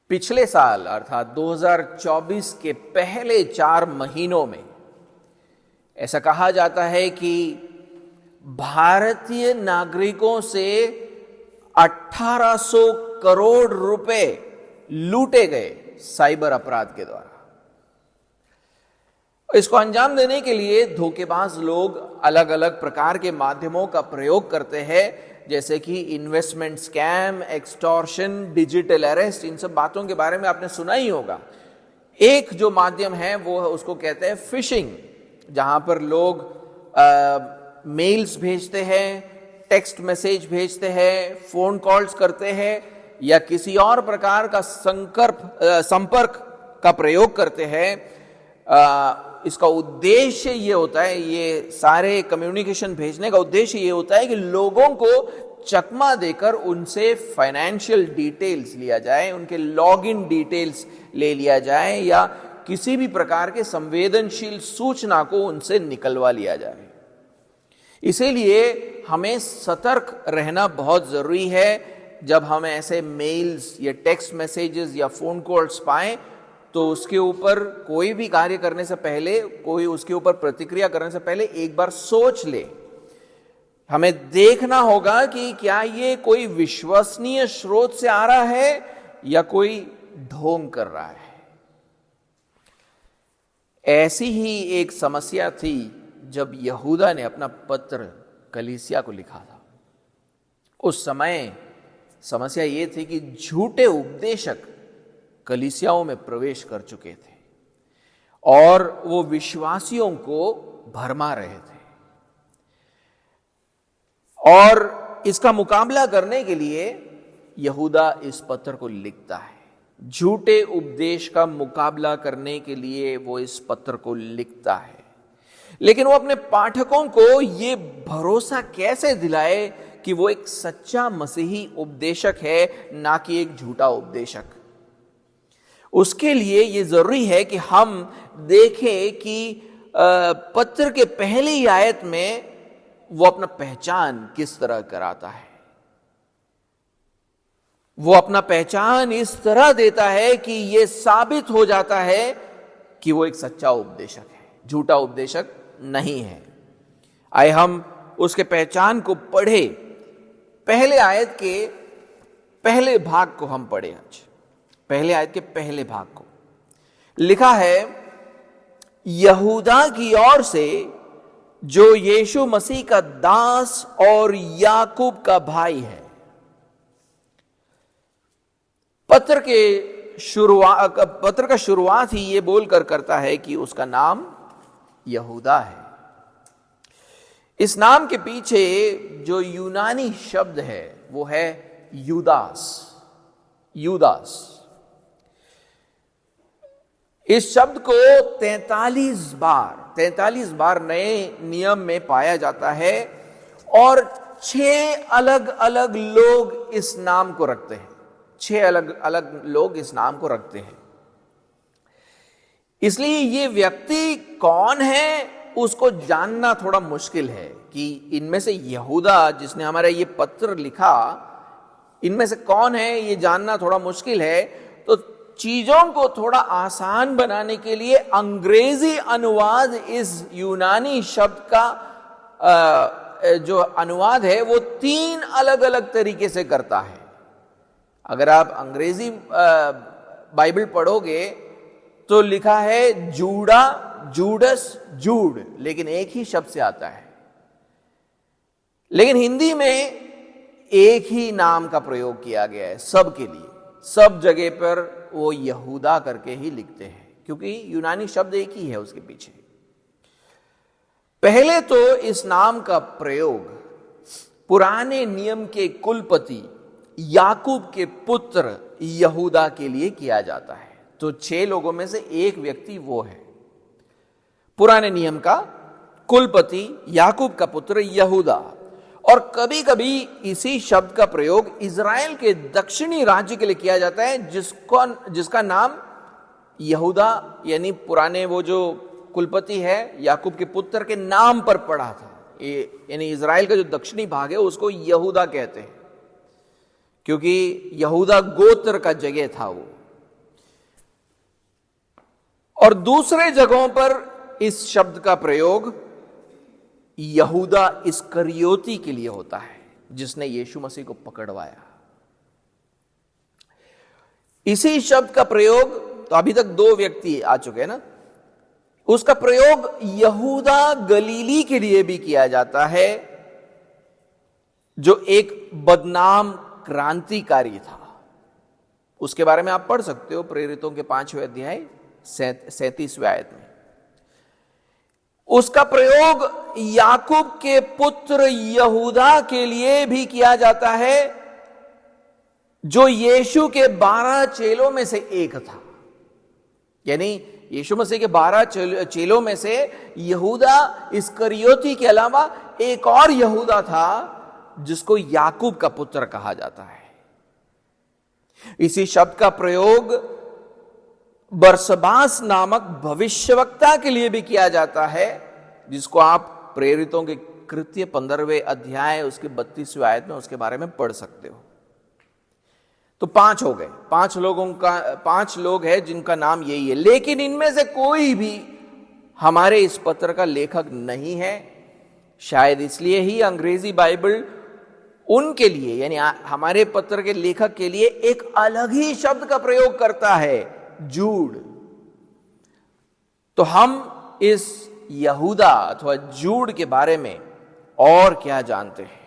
पिछले साल अर्थात 2024 के पहले 4 महीनों में ऐसा कहा जाता है कि भारतीय नागरिकों से 1800 करोड़ रुपए लूटे गए साइबर अपराध के द्वारा। इसको अंजाम देने के लिए धोखेबाज लोग अलग अलग प्रकार के माध्यमों का प्रयोग करते हैं, जैसे कि investment scam, extortion, digital arrest. इन सब बातों के बारे में आपने सुना ही होगा। एक जो माध्यम है वो उसको कहते हैं फिशिंग, जहां पर लोग मेल्स भेजते हैं, टेक्स्ट मैसेज भेजते हैं, फोन कॉल्स करते हैं या किसी और प्रकार का संपर्क का प्रयोग करते हैं। इसका उद्देश्य ये होता है, ये सारे कम्युनिकेशन भेजने का उद्देश्य ये होता है कि लोगों को चकमा देकर उनसे फाइनेंशियल डिटेल्स लिया जाए, उनके लॉगिन डिटेल्स ले लिया जाए या किसी भी प्रकार के संवेदनशील सूचना को उनसे निकलवा लिया जाए। इसीलिए हमें सतर्क रहना बहुत जरूरी है। जब हम ऐसे मेल्स या टेक्स्ट मैसेजेस या फोन कॉल्स पाएं तो उसके ऊपर कोई भी कार्य करने से पहले, कोई उसके ऊपर प्रतिक्रिया करने से पहले एक बार सोच ले। हमें देखना होगा कि क्या ये कोई विश्वसनीय स्रोत से आ रहा है या कोई ढोंग कर रहा है। ऐसी ही एक समस्या थी जब यहूदा ने अपना पत्र कलीसिया को लिखा था। उस समय समस्या ये थी कि झूठे उपदेशक कलीसियाओं में प्रवेश कर चुके थे और वो विश्वासियों को भरमा रहे थे। और इसका मुकाबला करने के लिए यहूदा इस पत्र को लिखता है। झूठे उपदेश का मुकाबला करने के लिए वो इस पत्र को लिखता है, लेकिन वो अपने पाठकों को ये भरोसा कैसे दिलाए कि वो एक सच्चा मसीही उपदेशक है, ना कि एक झूठा उपदेशक। उसके लिए ये जरूरी है कि हम देखें कि पत्र के पहली आयत में वो अपना पहचान किस तरह कराता है। वो अपना पहचान इस तरह देता है कि ये साबित हो जाता है कि वो एक सच्चा उपदेशक है, झूठा उपदेशक नहीं है। आइए हम उसके पहचान को पढ़े। पहले आयत के पहले भाग को हम पढ़े। आज पहले आयत के पहले भाग को लिखा है, यहूदा की ओर से जो यीशु मसीह का दास और याकूब का भाई है। पत्र का शुरुआत ही ये बोलकर करता है कि उसका नाम यहूदा है। इस नाम के पीछे जो यूनानी शब्द है वो है यूदास। इस शब्द को 43 बार नए नियम में पाया जाता है और 6 अलग अलग लोग इस नाम को रखते हैं। 6 अलग अलग लोग इस नाम को रखते हैं। इसलिए ये व्यक्ति कौन है उसको जानना थोड़ा मुश्किल है कि इनमें से यहूदा जिसने हमारा ये पत्र लिखा, इनमें से कौन है ये जानना थोड़ा मुश्किल है। तो चीजों को थोड़ा आसान बनाने के लिए अंग्रेजी अनुवाद इस यूनानी शब्द का जो अनुवाद है वो 3 अलग अलग तरीके से करता है। अगर आप अंग्रेजी बाइबल पढ़ोगे तो लिखा है जूडा, जूडस, जूड, लेकिन एक ही शब्द से आता है। लेकिन हिंदी में एक ही नाम का प्रयोग किया गया है सबके लिए। सब जगह पर वो यहूदा करके ही लिखते हैं क्योंकि यूनानी शब्द एक ही है उसके पीछे। पहले तो इस नाम का प्रयोग पुराने नियम के कुलपति याकूब के पुत्र यहूदा के लिए किया जाता है। तो 6 लोगों में से एक व्यक्ति वो है, पुराने नियम का कुलपति याकूब का पुत्र यहूदा। और कभी कभी इसी शब्द का प्रयोग इज़राइल के दक्षिणी राज्य के लिए किया जाता है जिसका नाम यहूदा यानी पुराने वो जो कुलपति है याकूब के पुत्र के नाम पर पड़ा था। यानी इज़राइल का जो दक्षिणी भाग है उसको यहूदा कहते हैं क्योंकि यहूदा गोत्र का जगह था वो। और दूसरे जगहों पर इस शब्द का प्रयोग यहूदा इस्करियोती के लिए होता है, जिसने यीशु मसीह को पकड़वाया। इसी शब्द का प्रयोग, तो अभी तक दो व्यक्ति आ चुके हैं ना, उसका प्रयोग यहूदा गलीली के लिए भी किया जाता है, जो एक बदनाम क्रांतिकारी था। उसके बारे में आप पढ़ सकते हो प्रेरितों के 5वें अध्याय 37वें आयत में। उसका प्रयोग याकूब के पुत्र यहूदा के लिए भी किया जाता है, जो यीशु के 12 चेलों में से एक था। यानी यीशु मसीह के 12 चेलों में से यहूदा इस्करियोती के अलावा एक और यहूदा था, जिसको याकूब का पुत्र कहा जाता है। इसी शब्द का प्रयोग बरसबास नामक भविष्यवक्ता के लिए भी किया जाता है, जिसको आप प्रेरितों के कृत्य 15वें अध्याय उसके 32वें आयत में उसके बारे में पढ़ सकते हो। तो 5 हो गए, 5 लोग हैं जिनका नाम यही है, लेकिन इनमें से कोई भी हमारे इस पत्र का लेखक नहीं है। शायद इसलिए ही अंग्रेजी बाइबल उनके लिए, यानी हमारे पत्र के लेखक के लिए एक अलग ही शब्द का प्रयोग करता है, जूड। तो हम इस यहूदा अथवा जूड के बारे में और क्या जानते हैं?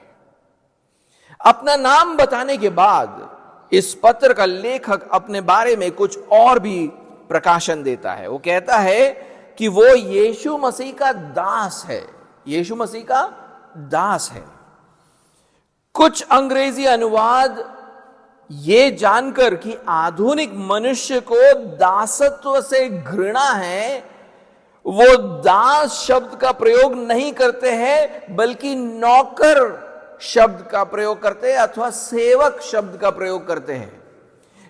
अपना नाम बताने के बाद इस पत्र का लेखक अपने बारे में कुछ और भी प्रकाशन देता है। वो कहता है कि वो यीशु मसीह का दास है, यीशु मसीह का दास है। कुछ अंग्रेजी अनुवाद ये जानकर कि आधुनिक मनुष्य को दासत्व से घृणा है, वो दास शब्द का प्रयोग नहीं करते हैं, बल्कि नौकर शब्द का प्रयोग करते हैं अथवा सेवक शब्द का प्रयोग करते हैं।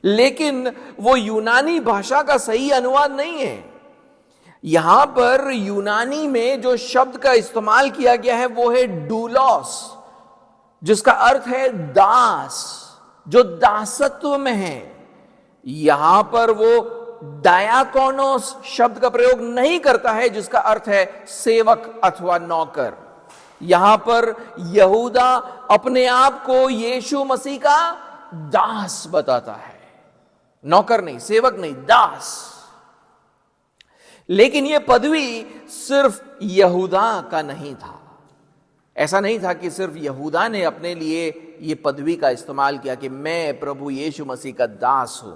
लेकिन वो यूनानी भाषा का सही अनुवाद नहीं है। यहां पर यूनानी में जो शब्द का इस्तेमाल किया गया है वो है डूलॉस, जिसका अर्थ है दास, जो दासत्व में है। यहां पर वो डायाकोनोस शब्द का प्रयोग नहीं करता है, जिसका अर्थ है सेवक अथवा नौकर। यहां पर यहूदा अपने आप को यीशु मसीह का दास बताता है, नौकर नहीं, सेवक नहीं, दास। लेकिन यह पदवी सिर्फ यहूदा का नहीं था। ऐसा नहीं था कि सिर्फ यहूदा ने अपने लिए यह पदवी का इस्तेमाल किया कि मैं प्रभु यीशु मसीह का दास हूं।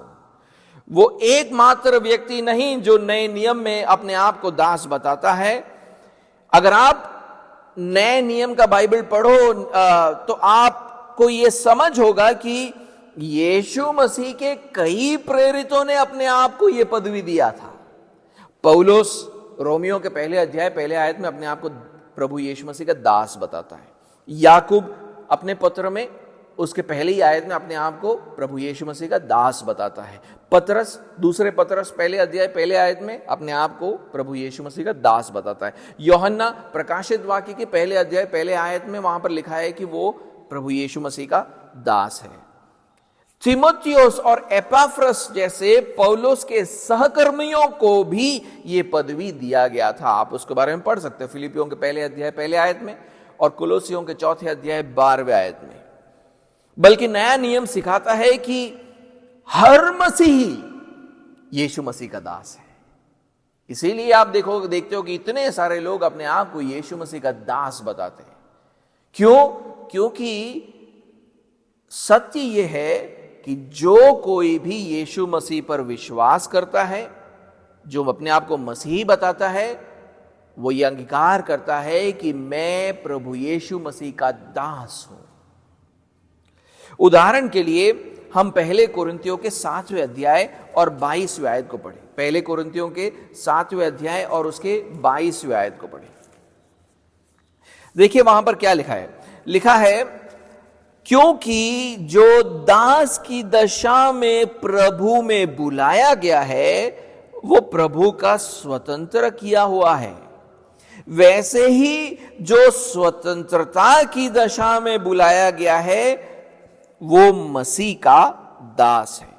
वो एकमात्र व्यक्ति नहीं जो नए नियम में अपने आप को दास बताता है। अगर आप नए नियम का बाइबल पढ़ो तो आपको यह समझ होगा कि यीशु मसीह के कई प्रेरितों ने अपने आप को यह पदवी दिया था। पौलुस रोमियो के 1 अध्याय 1 आयत में अपने आप को प्रभु यीशु मसीह का दास बताता है। याकूब अपने पत्र में उसके पहली आयत में अपने आप को प्रभु यीशु मसीह का दास बताता है। पतरस दूसरे पतरस 1 अध्याय 1 आयत में अपने आप को प्रभु यीशु मसीह का दास बताता है। यूहन्ना प्रकाशित वाक्य के 1 अध्याय 1 आयत में वहां पर लिखा है कि वो प्रभु यीशु मसीह का दास है। तीमुथियुस और एपाफ्रस जैसे पौलुस के सहकर्मियों को भी यह पदवी दिया गया था। आप उसके बारे में पढ़ सकते हैं फिलिपियों के 1 अध्याय 1 आयत में और कुलोसियों के 4 अध्याय 12वें आयत में। बल्कि नया नियम सिखाता है कि हर मसीही यीशु मसीह का दास है। इसीलिए आप देखते हो कि इतने सारे लोग अपने आप को यीशु मसीह का दास बताते हैं। क्यों? क्योंकि सत्य यह है कि जो कोई भी यीशु मसीह पर विश्वास करता है, जो अपने आप को मसीही बताता है, वो ये अंगीकार करता है कि मैं प्रभु यीशु मसीह का दास हूं। उदाहरण के लिए हम 1 कोरिन्थियों के 7वें अध्याय और 22वें आयत को पढ़ें। 1 कोरिन्थियों के 7वें अध्याय और उसके 22वें आयत को पढ़ें। देखिए वहां पर क्या लिखा है। लिखा है, क्योंकि जो दास की दशा में प्रभु में बुलाया गया है, वो प्रभु का स्वतंत्र किया हुआ है। वैसे ही जो स्वतंत्रता की दशा में बुलाया गया है, वो मसीह का दास है।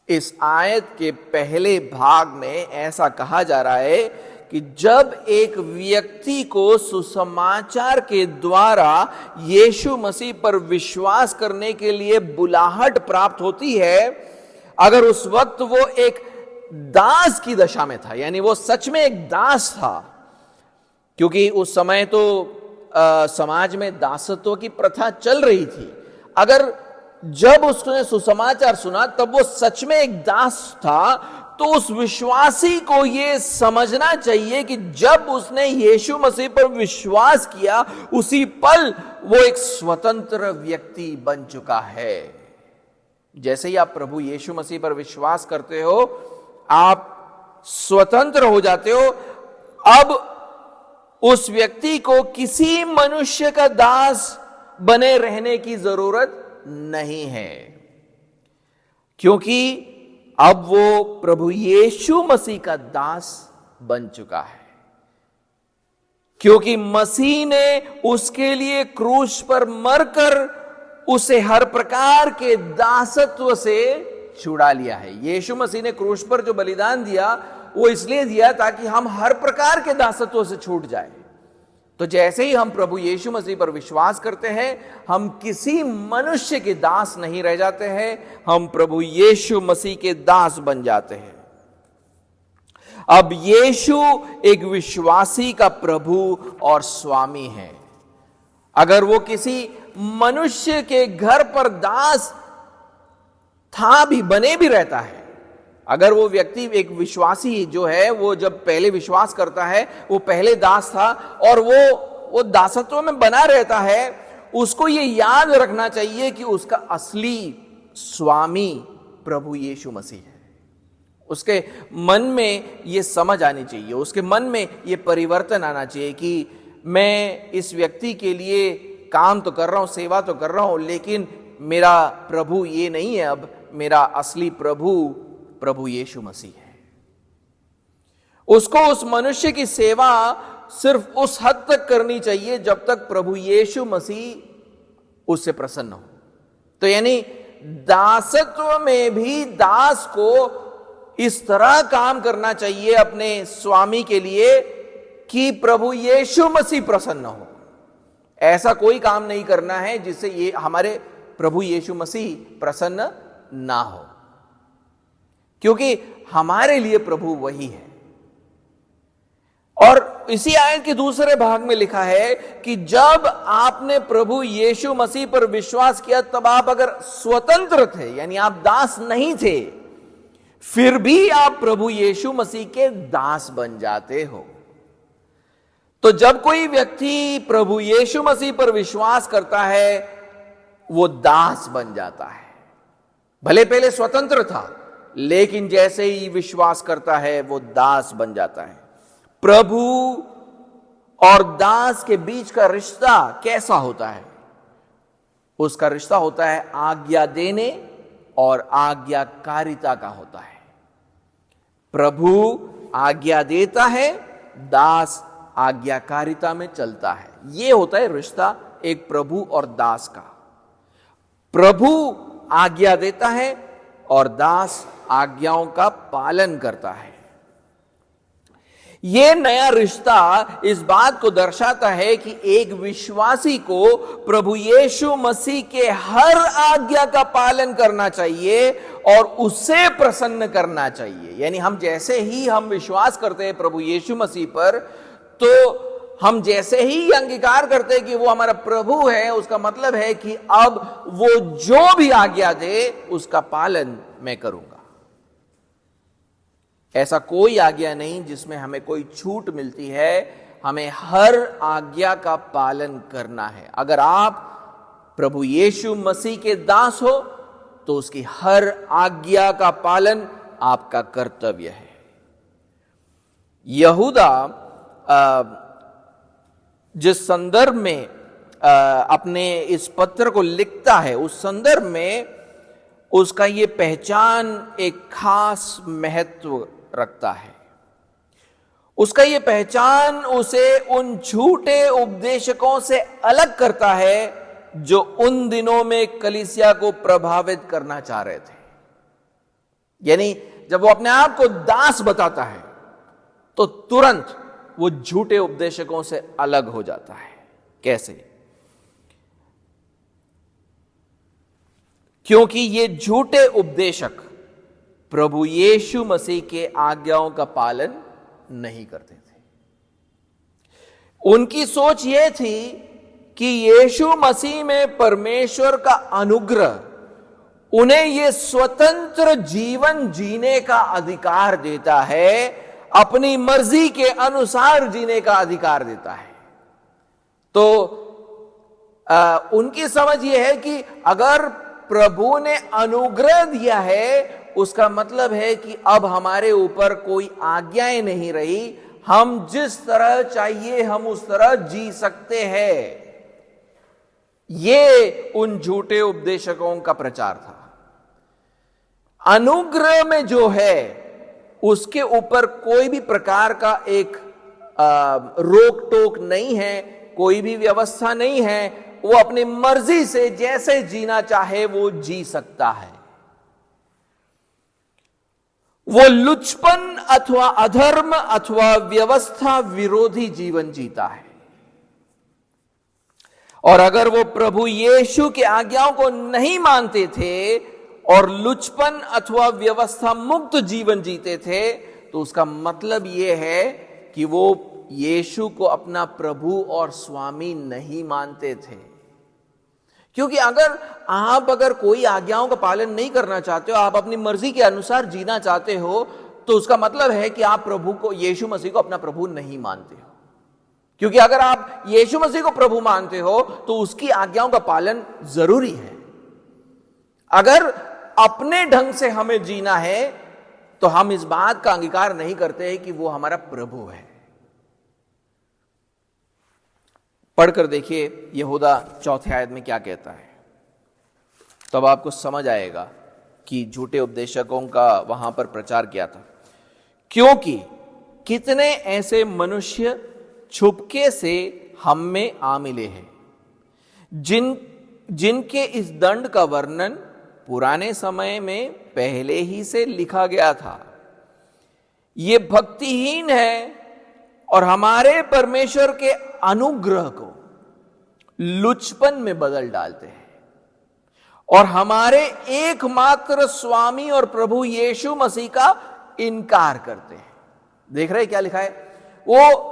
इस आयत के पहले भाग में ऐसा कहा जा रहा है कि जब एक व्यक्ति को सुसमाचार के द्वारा यीशु मसीह पर विश्वास करने के लिए बुलाहट प्राप्त होती है, अगर उस वक्त वो एक दास की दशा में था, यानी वो सच में एक दास था, क्योंकि उस समय तो समाज में दासत्व की प्रथा चल रही थी। अगर जब उसने सुसमाचार सुना तब वो सच में एक दास था, तो उस विश्वासी को यह समझना चाहिए कि जब उसने यीशु मसीह पर विश्वास किया उसी पल वो एक स्वतंत्र व्यक्ति बन चुका है। जैसे ही आप प्रभु यीशु मसीह पर विश्वास करते हो, आप स्वतंत्र हो जाते हो। अब उस व्यक्ति को किसी मनुष्य का दास बने रहने की जरूरत नहीं है, क्योंकि अब वो प्रभु यीशु मसीह का दास बन चुका है, क्योंकि मसीह ने उसके लिए क्रूस पर मरकर उसे हर प्रकार के दासत्व से छुड़ा लिया है। यीशु मसीह ने क्रूस पर जो बलिदान दिया वो इसलिए दिया ताकि हम हर प्रकार के दासत्व से छूट जाए। तो जैसे ही हम प्रभु यीशु मसीह पर विश्वास करते हैं, हम किसी मनुष्य के दास नहीं रह जाते हैं, हम प्रभु यीशु मसीह के दास बन जाते हैं। अब यीशु एक विश्वासी का प्रभु और स्वामी है। अगर वो किसी मनुष्य के घर पर दास था भी, बने भी रहता है, अगर वो व्यक्ति एक विश्वासी जो है, वो जब पहले विश्वास करता है, वो पहले दास था और वो दासत्व में बना रहता है, उसको ये याद रखना चाहिए कि उसका असली स्वामी प्रभु यीशु मसीह है। उसके मन में ये समझ आनी चाहिए, उसके मन में ये परिवर्तन आना चाहिए कि मैं इस व्यक्ति के लिए काम तो कर रहा हूं, सेवा तो कर रहा हूं, लेकिन मेरा प्रभु ये नहीं है। अब मेरा असली प्रभु यीशु मसीह है। उसको उस मनुष्य की सेवा सिर्फ उस हद तक करनी चाहिए जब तक प्रभु यीशु मसीह उससे प्रसन्न हो। तो यानी दासत्व में भी दास को इस तरह काम करना चाहिए अपने स्वामी के लिए कि प्रभु यीशु मसीह प्रसन्न हो। ऐसा कोई काम नहीं करना है जिससे ये हमारे प्रभु यीशु मसीह प्रसन्न ना हो, क्योंकि हमारे लिए प्रभु वही है। और इसी आयत के दूसरे भाग में लिखा है कि जब आपने प्रभु यीशु मसीह पर विश्वास किया तब आप अगर स्वतंत्र थे, यानी आप दास नहीं थे, फिर भी आप प्रभु यीशु मसीह के दास बन जाते हो। तो जब कोई व्यक्ति प्रभु यीशु मसीह पर विश्वास करता है, वो दास बन जाता है। भले पहले स्वतंत्र था, लेकिन जैसे ही विश्वास करता है वो दास बन जाता है। प्रभु और दास के बीच का रिश्ता कैसा होता है? उसका रिश्ता होता है आज्ञा देने और आज्ञाकारिता का होता है। प्रभु आज्ञा देता है, दास आज्ञाकारिता में चलता है। यह होता है रिश्ता एक प्रभु और दास का। प्रभु आज्ञा देता है और दास आज्ञाओं का पालन करता है। यह नया रिश्ता इस बात को दर्शाता है कि एक विश्वासी को प्रभु यीशु मसीह के हर आज्ञा का पालन करना चाहिए और उससे प्रसन्न करना चाहिए। यानी हम जैसे ही हम विश्वास करते हैं प्रभु यीशु मसीह पर, तो हम जैसे ही अंगीकार करते हैं कि वो हमारा प्रभु है, उसका मतलब है कि अब वो जो भी आज्ञा दे उसका पालन मैं करूंगा। ऐसा कोई आज्ञा नहीं जिसमें हमें कोई छूट मिलती है। हमें हर आज्ञा का पालन करना है। अगर आप प्रभु यीशु मसीह के दास हो तो उसकी हर आज्ञा का पालन आपका कर्तव्य है। यहूदा जिस संदर्भ में अपने इस पत्र को लिखता है, उस संदर्भ में उसका ये पहचान एक खास महत्व रखता है। उसका ये पहचान उसे उन झूठे उपदेशकों से अलग करता है जो उन दिनों में कलीसिया को प्रभावित करना चाह रहे थे। यानी जब वो अपने आप को दास बताता है तो तुरंत वो झूठे उपदेशकों से अलग हो जाता है। कैसे? क्योंकि ये झूठे उपदेशक प्रभु यीशु मसीह के आज्ञाओं का पालन नहीं करते थे। उनकी सोच यह थी कि यीशु मसीह में परमेश्वर का अनुग्रह उन्हें यह स्वतंत्र जीवन जीने का अधिकार देता है, अपनी मर्जी के अनुसार जीने का अधिकार देता है। तो उनकी समझ यह है कि अगर प्रभु ने अनुग्रह दिया है उसका मतलब है कि अब हमारे ऊपर कोई आज्ञाएं नहीं रही, हम जिस तरह चाहिए हम उस तरह जी सकते हैं। यह उन झूठे उपदेशकों का प्रचार था। अनुग्रह में जो है उसके ऊपर कोई भी प्रकार का एक रोक टोक नहीं है, कोई भी व्यवस्था नहीं है। वो अपनी मर्जी से जैसे जीना चाहे वो जी सकता है। वो लुचपन अथवा अधर्म अथवा व्यवस्था विरोधी जीवन जीता है। और अगर वो प्रभु यीशु की आज्ञाओं को नहीं मानते थे और लुचपन अथवा व्यवस्था मुक्त जीवन जीते थे तो उसका मतलब यह है कि वो यीशु को अपना प्रभु और स्वामी नहीं मानते थे। क्योंकि अगर कोई आज्ञाओं का पालन नहीं करना चाहते हो, आप अपनी मर्जी के अनुसार जीना चाहते हो, तो उसका मतलब है कि आप प्रभु को, यीशु मसीह को अपना प्रभु नहीं मानते हो। क्योंकि अगर आप यीशु मसीह को प्रभु मानते हो तो उसकी आज्ञाओं का पालन जरूरी है। अगर अपने ढंग से हमें जीना है तो हम इस बात का अंगीकार नहीं करते हैं कि वो हमारा प्रभु है। पढ़कर देखिए यहूदा 4 आयत में क्या कहता है, तब आपको समझ आएगा कि झूठे उपदेशकों का वहां पर प्रचार किया था। क्योंकि कितने ऐसे मनुष्य छुपके से हम में आ मिले हैं, जिनके इस दंड का वर्णन पुराने समय में पहले ही से लिखा गया था। ये भक्तिहीन है और हमारे परमेश्वर के अनुग्रह को लुचपन में बदल डालते हैं और हमारे एकमात्र स्वामी और प्रभु यीशु मसीह का इनकार करते हैं। देख रहे क्या लिखा है? वो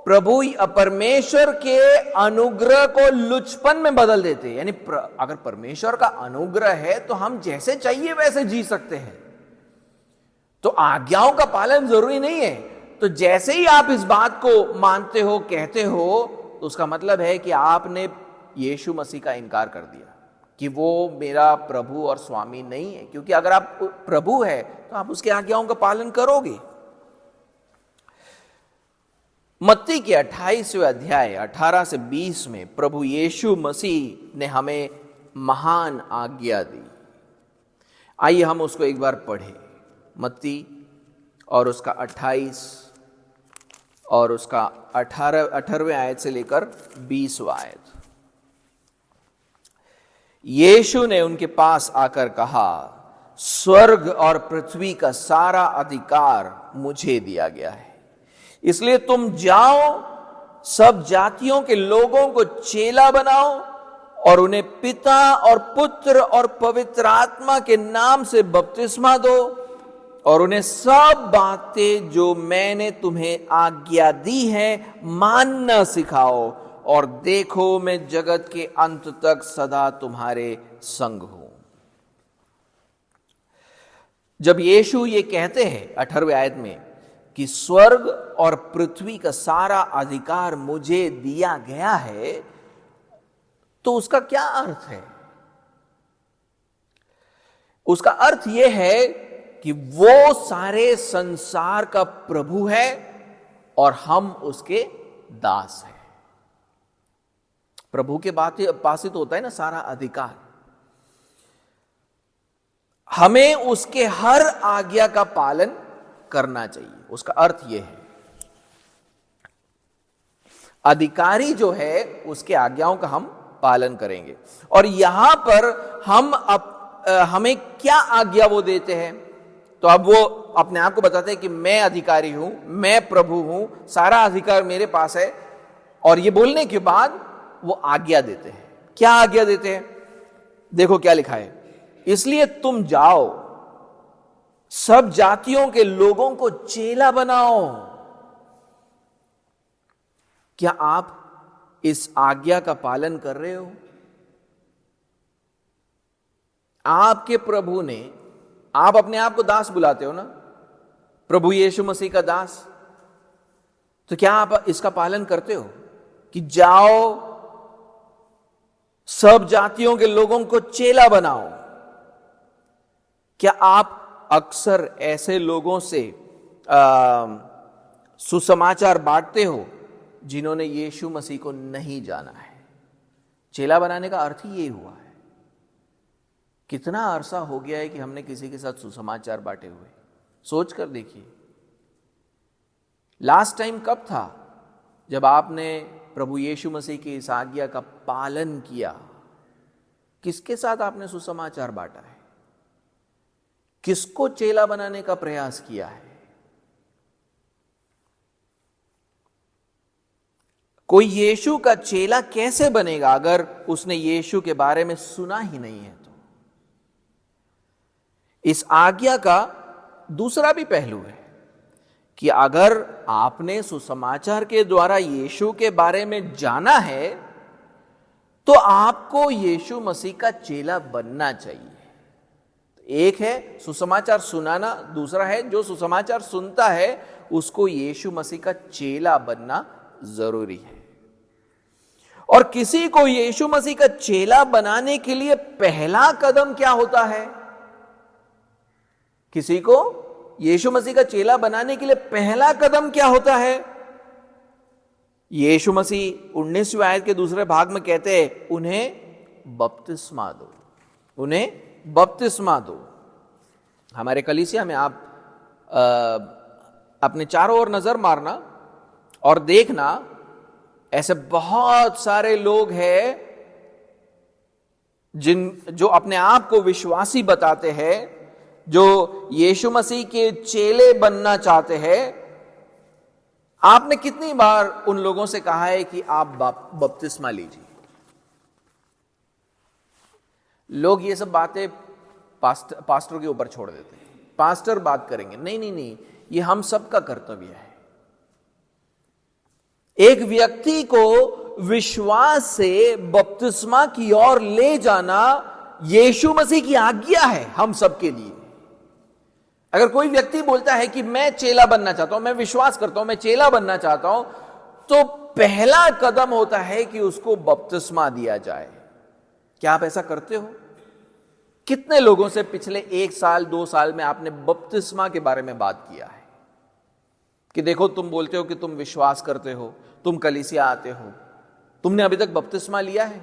प्रभु परमेश्वर के अनुग्रह को लुचपन में बदल देते हैं। यानी अगर परमेश्वर का अनुग्रह है तो हम जैसे चाहिए वैसे जी सकते हैं, तो आज्ञाओं का पालन जरूरी नहीं है। तो जैसे ही आप इस बात को मानते हो, कहते हो, तो उसका मतलब है कि आपने यीशु मसीह का इनकार कर दिया कि वो मेरा प्रभु और स्वामी नहीं है। क्योंकि अगर आप प्रभु है तो आप उसकी आज्ञाओं का पालन करोगे। मत्ती के 28वें अध्याय 18 से 20 में प्रभु यीशु मसीह ने हमें महान आज्ञा दी। आइए हम उसको एक बार पढ़ें। मत्ती और उसका 28 और उसका 18वें आयत से लेकर 20वां आयत। यीशु ने उनके पास आकर कहा, स्वर्ग और पृथ्वी का सारा अधिकार मुझे दिया गया है, इसलिए तुम जाओ, सब जातियों के लोगों को चेला बनाओ और उन्हें पिता और पुत्र और पवित्र आत्मा के नाम से बपतिस्मा दो और उन्हें सब बातें जो मैंने तुम्हें आज्ञा दी है मानना सिखाओ, और देखो मैं जगत के अंत तक सदा तुम्हारे संग हूं। जब यीशु ये कहते हैं 18वें आयत में कि स्वर्ग और पृथ्वी का सारा अधिकार मुझे दिया गया है, तो उसका क्या अर्थ है? उसका अर्थ यह है कि वो सारे संसार का प्रभु है और हम उसके दास हैं। प्रभु के पास ही तो होता है ना सारा अधिकार। हमें उसके हर आज्ञा का पालन करना चाहिए। उसका अर्थ यह है, अधिकारी जो है उसके आज्ञाओं का हम पालन करेंगे। और यहां पर हमें क्या आज्ञा वो देते हैं? तो अब वो अपने आप को बताते हैं कि मैं अधिकारी हूं, मैं प्रभु हूं, सारा अधिकार मेरे पास है। और ये बोलने के बाद वो आज्ञा देते हैं। क्या आज्ञा देते हैं? देखो क्या लिखा है, इसलिए तुम जाओ, सब जातियों के लोगों को चेला बनाओ। क्या आप इस आज्ञा का पालन कर रहे हो? आपके प्रभु ने, आप अपने आप को दास बुलाते हो ना, प्रभु यीशु मसीह का दास, तो क्या आप इसका पालन करते हो कि जाओ सब जातियों के लोगों को चेला बनाओ? क्या आप अक्सर ऐसे लोगों से सुसमाचार बांटते हो जिन्होंने यीशु मसीह को नहीं जाना है? चेला बनाने का अर्थ ही यही हुआ है। कितना अरसा हो गया है कि हमने किसी के साथ सुसमाचार बांटे हुए? सोच कर देखिए, लास्ट टाइम कब था जब आपने प्रभु यीशु मसीह की इस आज्ञा का पालन किया? किसके साथ आपने सुसमाचार बांटा है? किसको चेला बनाने का प्रयास किया है? कोई यीशु का चेला कैसे बनेगा अगर उसने यीशु के बारे में सुना ही नहीं है? तो इस आज्ञा का दूसरा भी पहलू है कि अगर आपने सुसमाचार के द्वारा यीशु के बारे में जाना है तो आपको यीशु मसीह का चेला बनना चाहिए। एक है सुसमाचार सुनाना, दूसरा है जो सुसमाचार सुनता है उसको यीशु मसीह का चेला बनना जरूरी है। और किसी को यीशु मसीह का चेला बनाने के लिए पहला कदम क्या होता है? किसी को यीशु मसीह का चेला बनाने के लिए पहला कदम क्या होता है? यीशु मसीह 19वीं आयत के दूसरे भाग में कहते हैं, उन्हें बपतिस्मा दो, उन्हें बपतिस्मा दो। हमारे कलीसिया में आप अपने चारों ओर नजर मारना और देखना, ऐसे बहुत सारे लोग हैं जो अपने आप को विश्वासी बताते हैं, जो यीशु मसीह के चेले बनना चाहते हैं। आपने कितनी बार उन लोगों से कहा है कि आप बपतिस्मा लीजिए? लोग ये सब बातें पास्टर के ऊपर छोड़ देते हैं, पास्टर बात करेंगे। नहीं नहीं नहीं, ये हम सबका कर्तव्य है। एक व्यक्ति को विश्वास से बपतिस्मा की ओर ले जाना यीशु मसीह की आज्ञा है हम सबके लिए। अगर कोई व्यक्ति बोलता है कि मैं चेला बनना चाहता हूं, मैं विश्वास करता हूं, मैं चेला बनना चाहता हूं, तो पहला कदम होता है कि उसको बपतिस्मा दिया जाए। क्या आप ऐसा करते हो? कितने लोगों से पिछले 1 साल 2 साल में आपने बपतिस्मा के बारे में बात किया है कि देखो, तुम बोलते हो कि तुम विश्वास करते हो, तुम कलीसिया आते हो, तुमने अभी तक बपतिस्मा लिया है?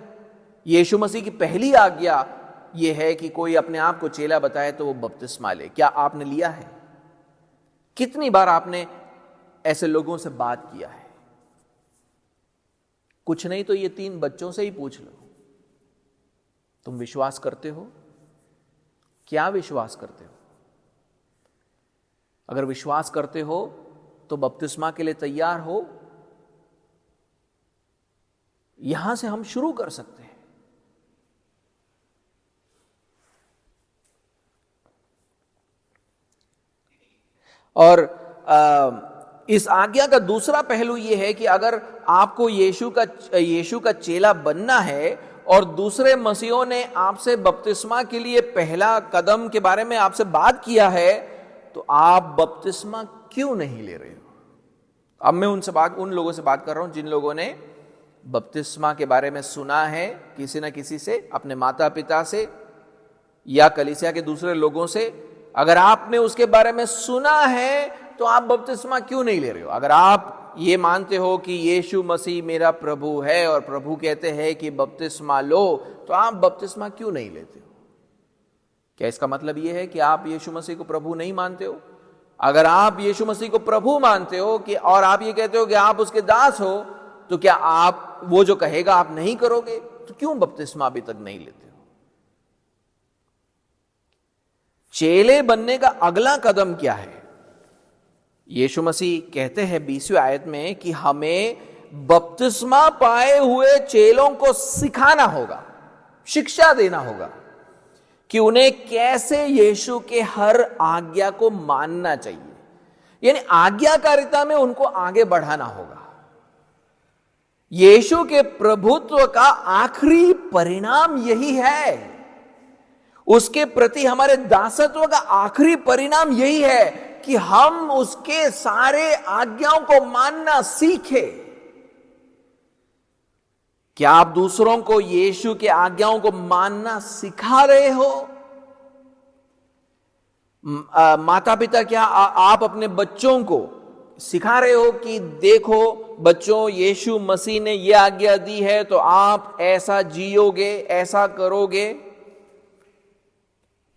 यीशु मसीह की पहली आज्ञा यह है कि कोई अपने आप को चेला बताए तो वो बपतिस्मा ले। क्या आपने लिया है? कितनी बार आपने ऐसे लोगों से बात किया है? कुछ नहीं तो ये 3 बच्चों से ही पूछ लो, तुम विश्वास करते हो? क्या विश्वास करते हो? अगर विश्वास करते हो तो बपतिस्मा के लिए तैयार हो। यहां से हम शुरू कर सकते हैं। और इस आज्ञा का दूसरा पहलू यह है कि अगर आपको यीशु का चेला बनना है और दूसरे मसीहों ने आपसे बपतिस्मा के लिए पहला कदम के बारे में आपसे बात किया है, तो आप बपतिस्मा क्यों नहीं ले रहे हो? अब मैं उन लोगों से बात कर रहा हूं जिन लोगों ने बपतिस्मा के बारे में सुना है किसी ना किसी से, अपने माता पिता से या कलीसिया के दूसरे लोगों से। अगर आपने उसके बारे में सुना है तो आप बपतिस्मा क्यों नहीं ले रहे हो? अगर आप ये मानते हो कि यीशु मसीह मेरा प्रभु है और प्रभु कहते हैं कि बपतिस्मा लो, तो आप बपतिस्मा क्यों नहीं लेते हो? क्या इसका मतलब यह है कि आप यीशु मसीह को प्रभु नहीं मानते हो? अगर आप यीशु मसीह को प्रभु मानते हो कि और आप ये कहते हो कि आप उसके दास हो, तो क्या आप वो जो कहेगा आप नहीं करोगे? तो क्यों बपतिस्मा अभी तक नहीं लेते हो? चेले बनने का अगला कदम क्या है? यीशु मसीह कहते हैं 20वीं आयत में कि हमें बपतिस्मा पाए हुए चेलों को सिखाना होगा, शिक्षा देना होगा कि उन्हें कैसे यीशु के हर आज्ञा को मानना चाहिए, यानी आज्ञाकारिता में उनको आगे बढ़ाना होगा। यीशु के प्रभुत्व का आखिरी परिणाम यही है, उसके प्रति हमारे दासत्व का आखिरी परिणाम यही है कि हम उसके सारे आज्ञाओं को मानना सीखें। क्या आप दूसरों को यीशु के आज्ञाओं को मानना सिखा रहे हो? माता पिता, क्या आप अपने बच्चों को सिखा रहे हो कि देखो बच्चों, यीशु मसीह ने यह आज्ञा दी है तो आप ऐसा जियोगे, ऐसा करोगे?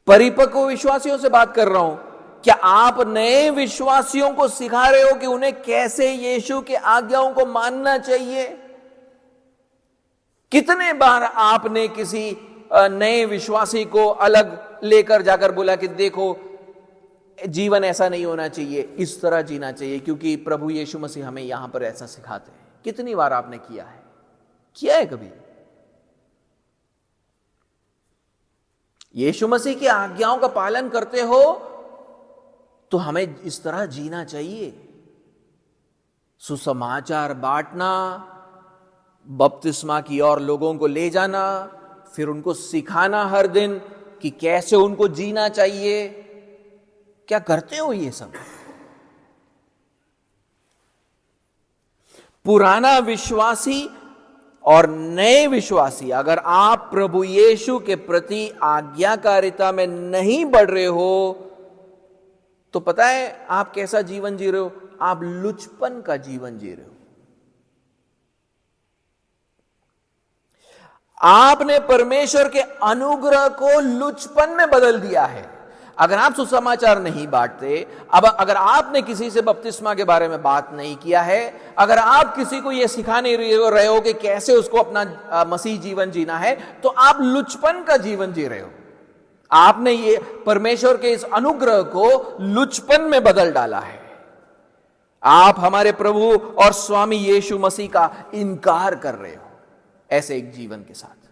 परिपक्व विश्वासियों से बात कर रहा हूं, क्या आप नए विश्वासियों को सिखा रहे हो कि उन्हें कैसे यीशु के आज्ञाओं को मानना चाहिए? कितने बार आपने किसी नए विश्वासी को अलग लेकर जाकर बोला कि देखो जीवन ऐसा नहीं होना चाहिए, इस तरह जीना चाहिए, क्योंकि प्रभु यीशु मसीह हमें यहां पर ऐसा सिखाते हैं? कितनी बार आपने किया है कभी? यीशु मसीह की आज्ञाओं का पालन करते हो तो हमें इस तरह जीना चाहिए। सुसमाचार बांटना, बपतिस्मा की ओर लोगों को ले जाना, फिर उनको सिखाना हर दिन कि कैसे उनको जीना चाहिए। क्या करते हो ये सब? पुराना विश्वासी और नए विश्वासी, अगर आप प्रभु यीशु के प्रति आज्ञाकारिता में नहीं बढ़ रहे हो तो पता है आप कैसा जीवन जी रहे हो? आप लुचपन का जीवन जी रहे हो। आपने परमेश्वर के अनुग्रह को लुचपन में बदल दिया है। अगर आप सुसमाचार नहीं बांटते, अब अगर आपने किसी से बपतिस्मा के बारे में बात नहीं किया है, अगर आप किसी को यह सिखा नहीं रहे हो कि कैसे उसको अपना मसीह जीवन जीना है, तो आप लुचपन का जीवन जी रहे हो। आपने ये परमेश्वर के इस अनुग्रह को लुचपन में बदल डाला है। आप हमारे प्रभु और स्वामी यीशु मसीह का इनकार कर रहे हो ऐसे एक जीवन के साथ।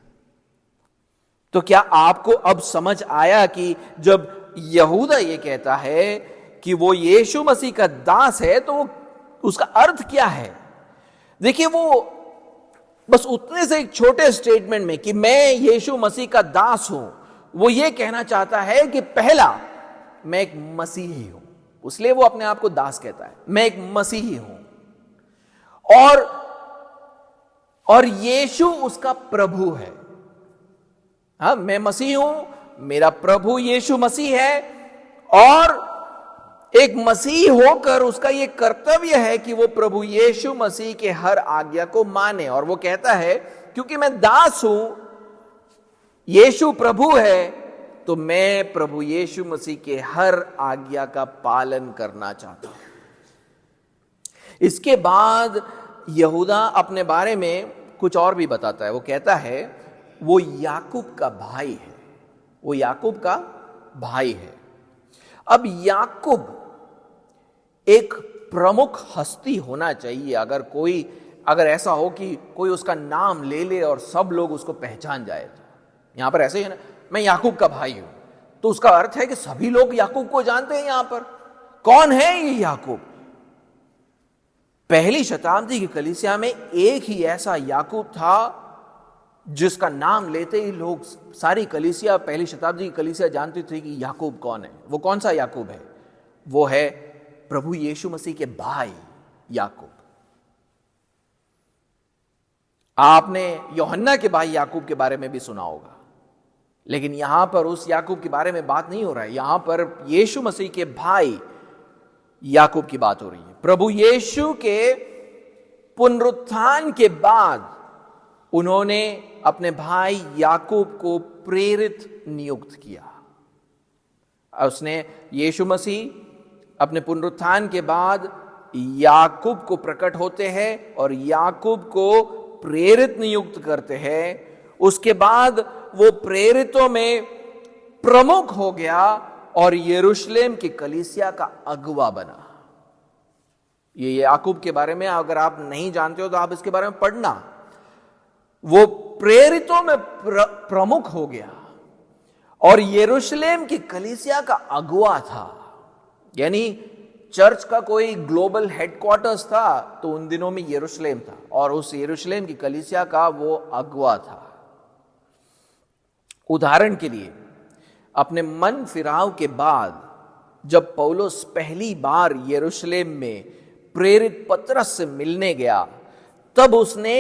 तो क्या आपको अब समझ आया कि जब यहूदा ये कहता है कि वो यीशु मसीह का दास है तो उसका अर्थ क्या है? देखिए, वो बस उतने से एक छोटे स्टेटमेंट में कि मैं यीशु मसीह का दास हूं, वो ये कहना चाहता है कि पहला, मैं एक मसीही हूं, इसलिए वो अपने आप को दास कहता है, मैं एक मसीही हूं, और यीशु उसका प्रभु है। हाँ, मैं मसीह हूं, मेरा प्रभु यीशु मसीह है, और एक मसीह होकर उसका यह कर्तव्य है कि वो प्रभु यीशु मसीह के हर आज्ञा को माने। और वो कहता है क्योंकि मैं दास हूं, यीशु प्रभु है, तो मैं प्रभु यीशु मसीह के हर आज्ञा का पालन करना चाहता हूं। इसके बाद यहूदा अपने बारे में कुछ और भी बताता है। वो कहता है वो याकूब का भाई है, वो याकूब का भाई है। अब याकूब एक प्रमुख हस्ती होना चाहिए। अगर ऐसा हो कि कोई उसका नाम ले ले और सब लोग उसको पहचान जाए, तो यहां पर ऐसे ही है ना, मैं याकूब का भाई हूं, तो उसका अर्थ है कि सभी लोग याकूब को जानते हैं। यहां पर कौन है ये याकूब? पहली शताब्दी की कलीसिया में एक ही ऐसा याकूब था जिसका नाम लेते ही लोग, सारी कलीसिया, पहली शताब्दी की कलीसिया जानती थी कि याकूब कौन है। वो कौन सा याकूब है? वो है प्रभु यीशु मसीह के भाई याकूब। आपने यूहन्ना के भाई याकूब के बारे में भी सुना होगा, लेकिन यहां पर उस याकूब के बारे में बात नहीं हो रहा है। यहां पर यीशु मसीह के भाई याकूब की बात हो रही है। प्रभु यीशु के पुनरुत्थान के बाद उन्होंने अपने भाई याकूब को प्रेरित नियुक्त किया। उसने, यीशु मसीह अपने पुनरुत्थान के बाद याकूब को प्रकट होते हैं और याकूब को प्रेरित नियुक्त करते हैं। उसके बाद वो प्रेरितों में प्रमुख हो गया और यरूशलेम की कलीसिया का अगुवा बना। ये याकूब के बारे में अगर आप नहीं जानते हो तो आप इसके बारे में पढ़ना। वो प्रेरितों में प्रमुख हो गया और यरूशलेम की कलीसिया का अगुवा था। यानी चर्च का कोई ग्लोबल हेडक्वार्टर्स था तो उन दिनों में यरूशलेम था और उस यरूशलेम की कलीसिया का वो अगुवा था। उदाहरण के लिए, अपने मन फिराव के बाद जब पौलुस पहली बार यरूशलेम में प्रेरित पतरस से मिलने गया, तब उसने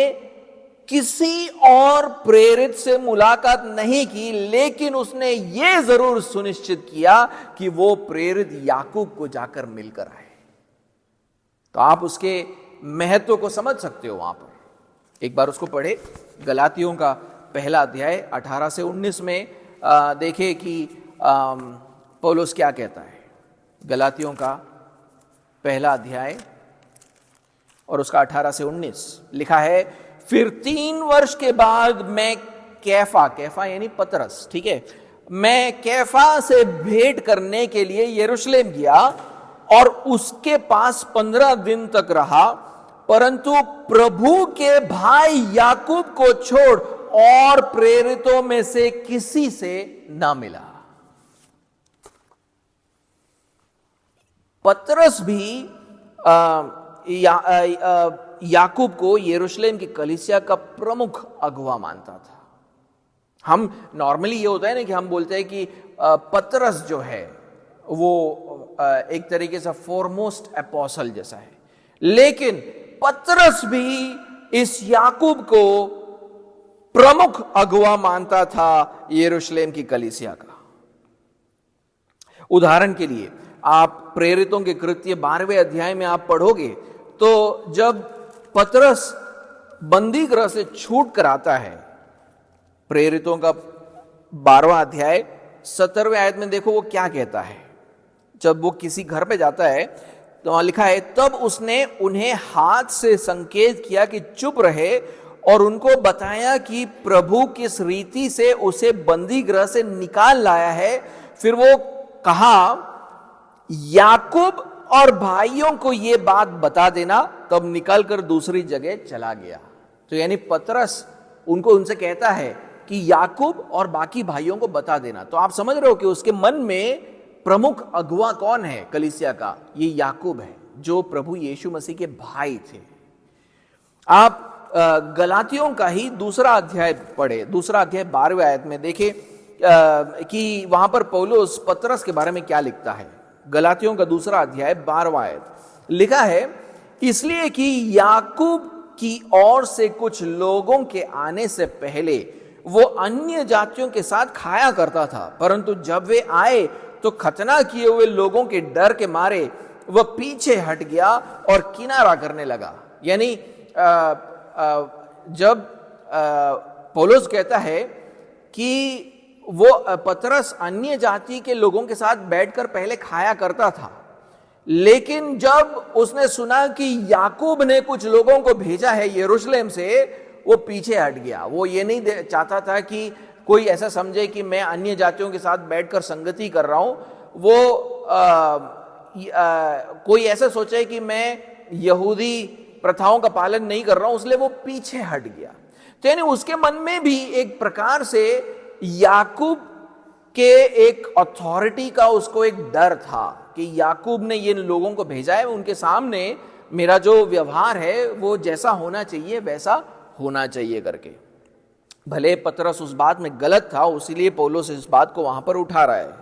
किसी और प्रेरित से मुलाकात नहीं की, लेकिन उसने यह जरूर सुनिश्चित किया कि वो प्रेरित याकूब को जाकर मिलकर आए। तो आप उसके महत्व को समझ सकते हो। वहां पर एक बार उसको पढ़े, गलातियों का पहला अध्याय 18 से 19 में देखे कि पौलुस क्या कहता है। गलातियों का पहला अध्याय और उसका 18 से 19 लिखा है, फिर 3 वर्ष के बाद मैं कैफा यानी पतरस, ठीक है, मैं कैफा से भेंट करने के लिए यरूशलेम गया और उसके पास 15 दिन तक रहा, परंतु प्रभु के भाई याकूब को छोड़ और प्रेरितों में से किसी से ना मिला। पतरस भी याकूब को यरूशलेम की कलीसिया का प्रमुख अगुवा मानता था। हम नॉर्मली ये होता है ना कि हम बोलते हैं कि पतरस जो है वो एक तरीके से फॉरमोस्ट एपोस्टल जैसा है, लेकिन पतरस भी इस याकूब को प्रमुख अगुवा मानता था यरूशलेम की कलीसिया का। उदाहरण के लिए, आप प्रेरितों के कृत्य 12वें अध्याय में आप पढ़ोगे तो जब पतरस बंदी गृह से छूट कर आता है, प्रेरितों का 12वां अध्याय 17वें आयत में देखो वो क्या कहता है। जब वो किसी घर पे जाता है तो वहां लिखा है, तब उसने उन्हें हाथ से संकेत किया कि चुप रहे और उनको बताया कि प्रभु किस रीति से उसे बंदी गृह से निकाल लाया है। फिर वो कहा, याकूब और भाइयों को यह बात बता देना, तब निकलकर दूसरी जगह चला गया। तो यानी पतरस उनसे कहता है कि याकूब और बाकी भाइयों को बता देना। तो आप समझ रहे हो कि उसके मन में प्रमुख अगुवा कौन है कलीसिया का? ये याकूब है, जो प्रभु यीशु मसीह के भाई थे। आप गलातियों का ही दूसरा अध्याय पढ़े, दूसरा अध्याय 12वें आयत में देखें कि वहां पर पौलुस पतरस के बारे में क्या लिखता है। गलातियों का दूसरा अध्याय 12वां आयत लिखा है, इसलिए कि याकूब की ओर से कुछ लोगों के आने से पहले वो अन्य जातियों के साथ खाया करता था, परंतु जब वे आए तो खतना किए हुए लोगों के डर के मारे वह पीछे हट गया और किनारा करने लगा। यानी जब पौलुस कहता है कि वो पतरस अन्य जाति के लोगों के साथ बैठकर पहले खाया करता था, लेकिन जब उसने सुना कि याकूब ने कुछ लोगों को भेजा है यरूशलेम से, वो पीछे हट गया। वो ये नहीं चाहता था कि कोई ऐसा समझे कि मैं अन्य जातियों के साथ बैठकर संगति कर रहा हूं। वो कोई ऐसा सोचे कि मैं यहूदी प्रथाओं का पालन नहीं कर रहा हूं, इसलिए वो पीछे हट गया। तो यानी उसके मन में भी एक प्रकार से याकूब के एक अथॉरिटी का उसको एक डर था कि याकूब ने ये लोगों को भेजा है, उनके सामने मेरा जो व्यवहार है वो जैसा होना चाहिए वैसा होना चाहिए करके। भले पतरस उस बात में गलत था, उसीलिए पौलुस इस बात को वहां पर उठा रहा है।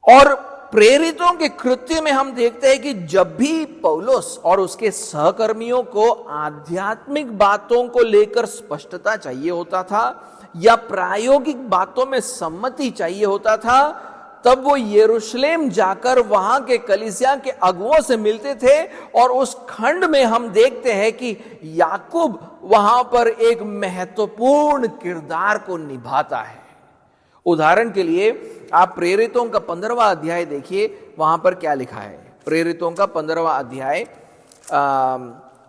और प्रेरितों के कृत्य में हम देखते हैं कि जब भी पौलुस और उसके सहकर्मियों को आध्यात्मिक बातों को लेकर स्पष्टता चाहिए होता था या प्रायोगिक बातों में सम्मति चाहिए होता था, तब वो यरूशलेम जाकर वहां के कलीसिया के अगुओं से मिलते थे। और उस खंड में हम देखते हैं कि याकूब वहां पर एक महत्वपूर्ण किरदार को निभाता है। उदाहरण के लिए आप प्रेरितों का 15वां अध्याय देखिए, वहां पर क्या लिखा है। प्रेरितों का 15वां अध्याय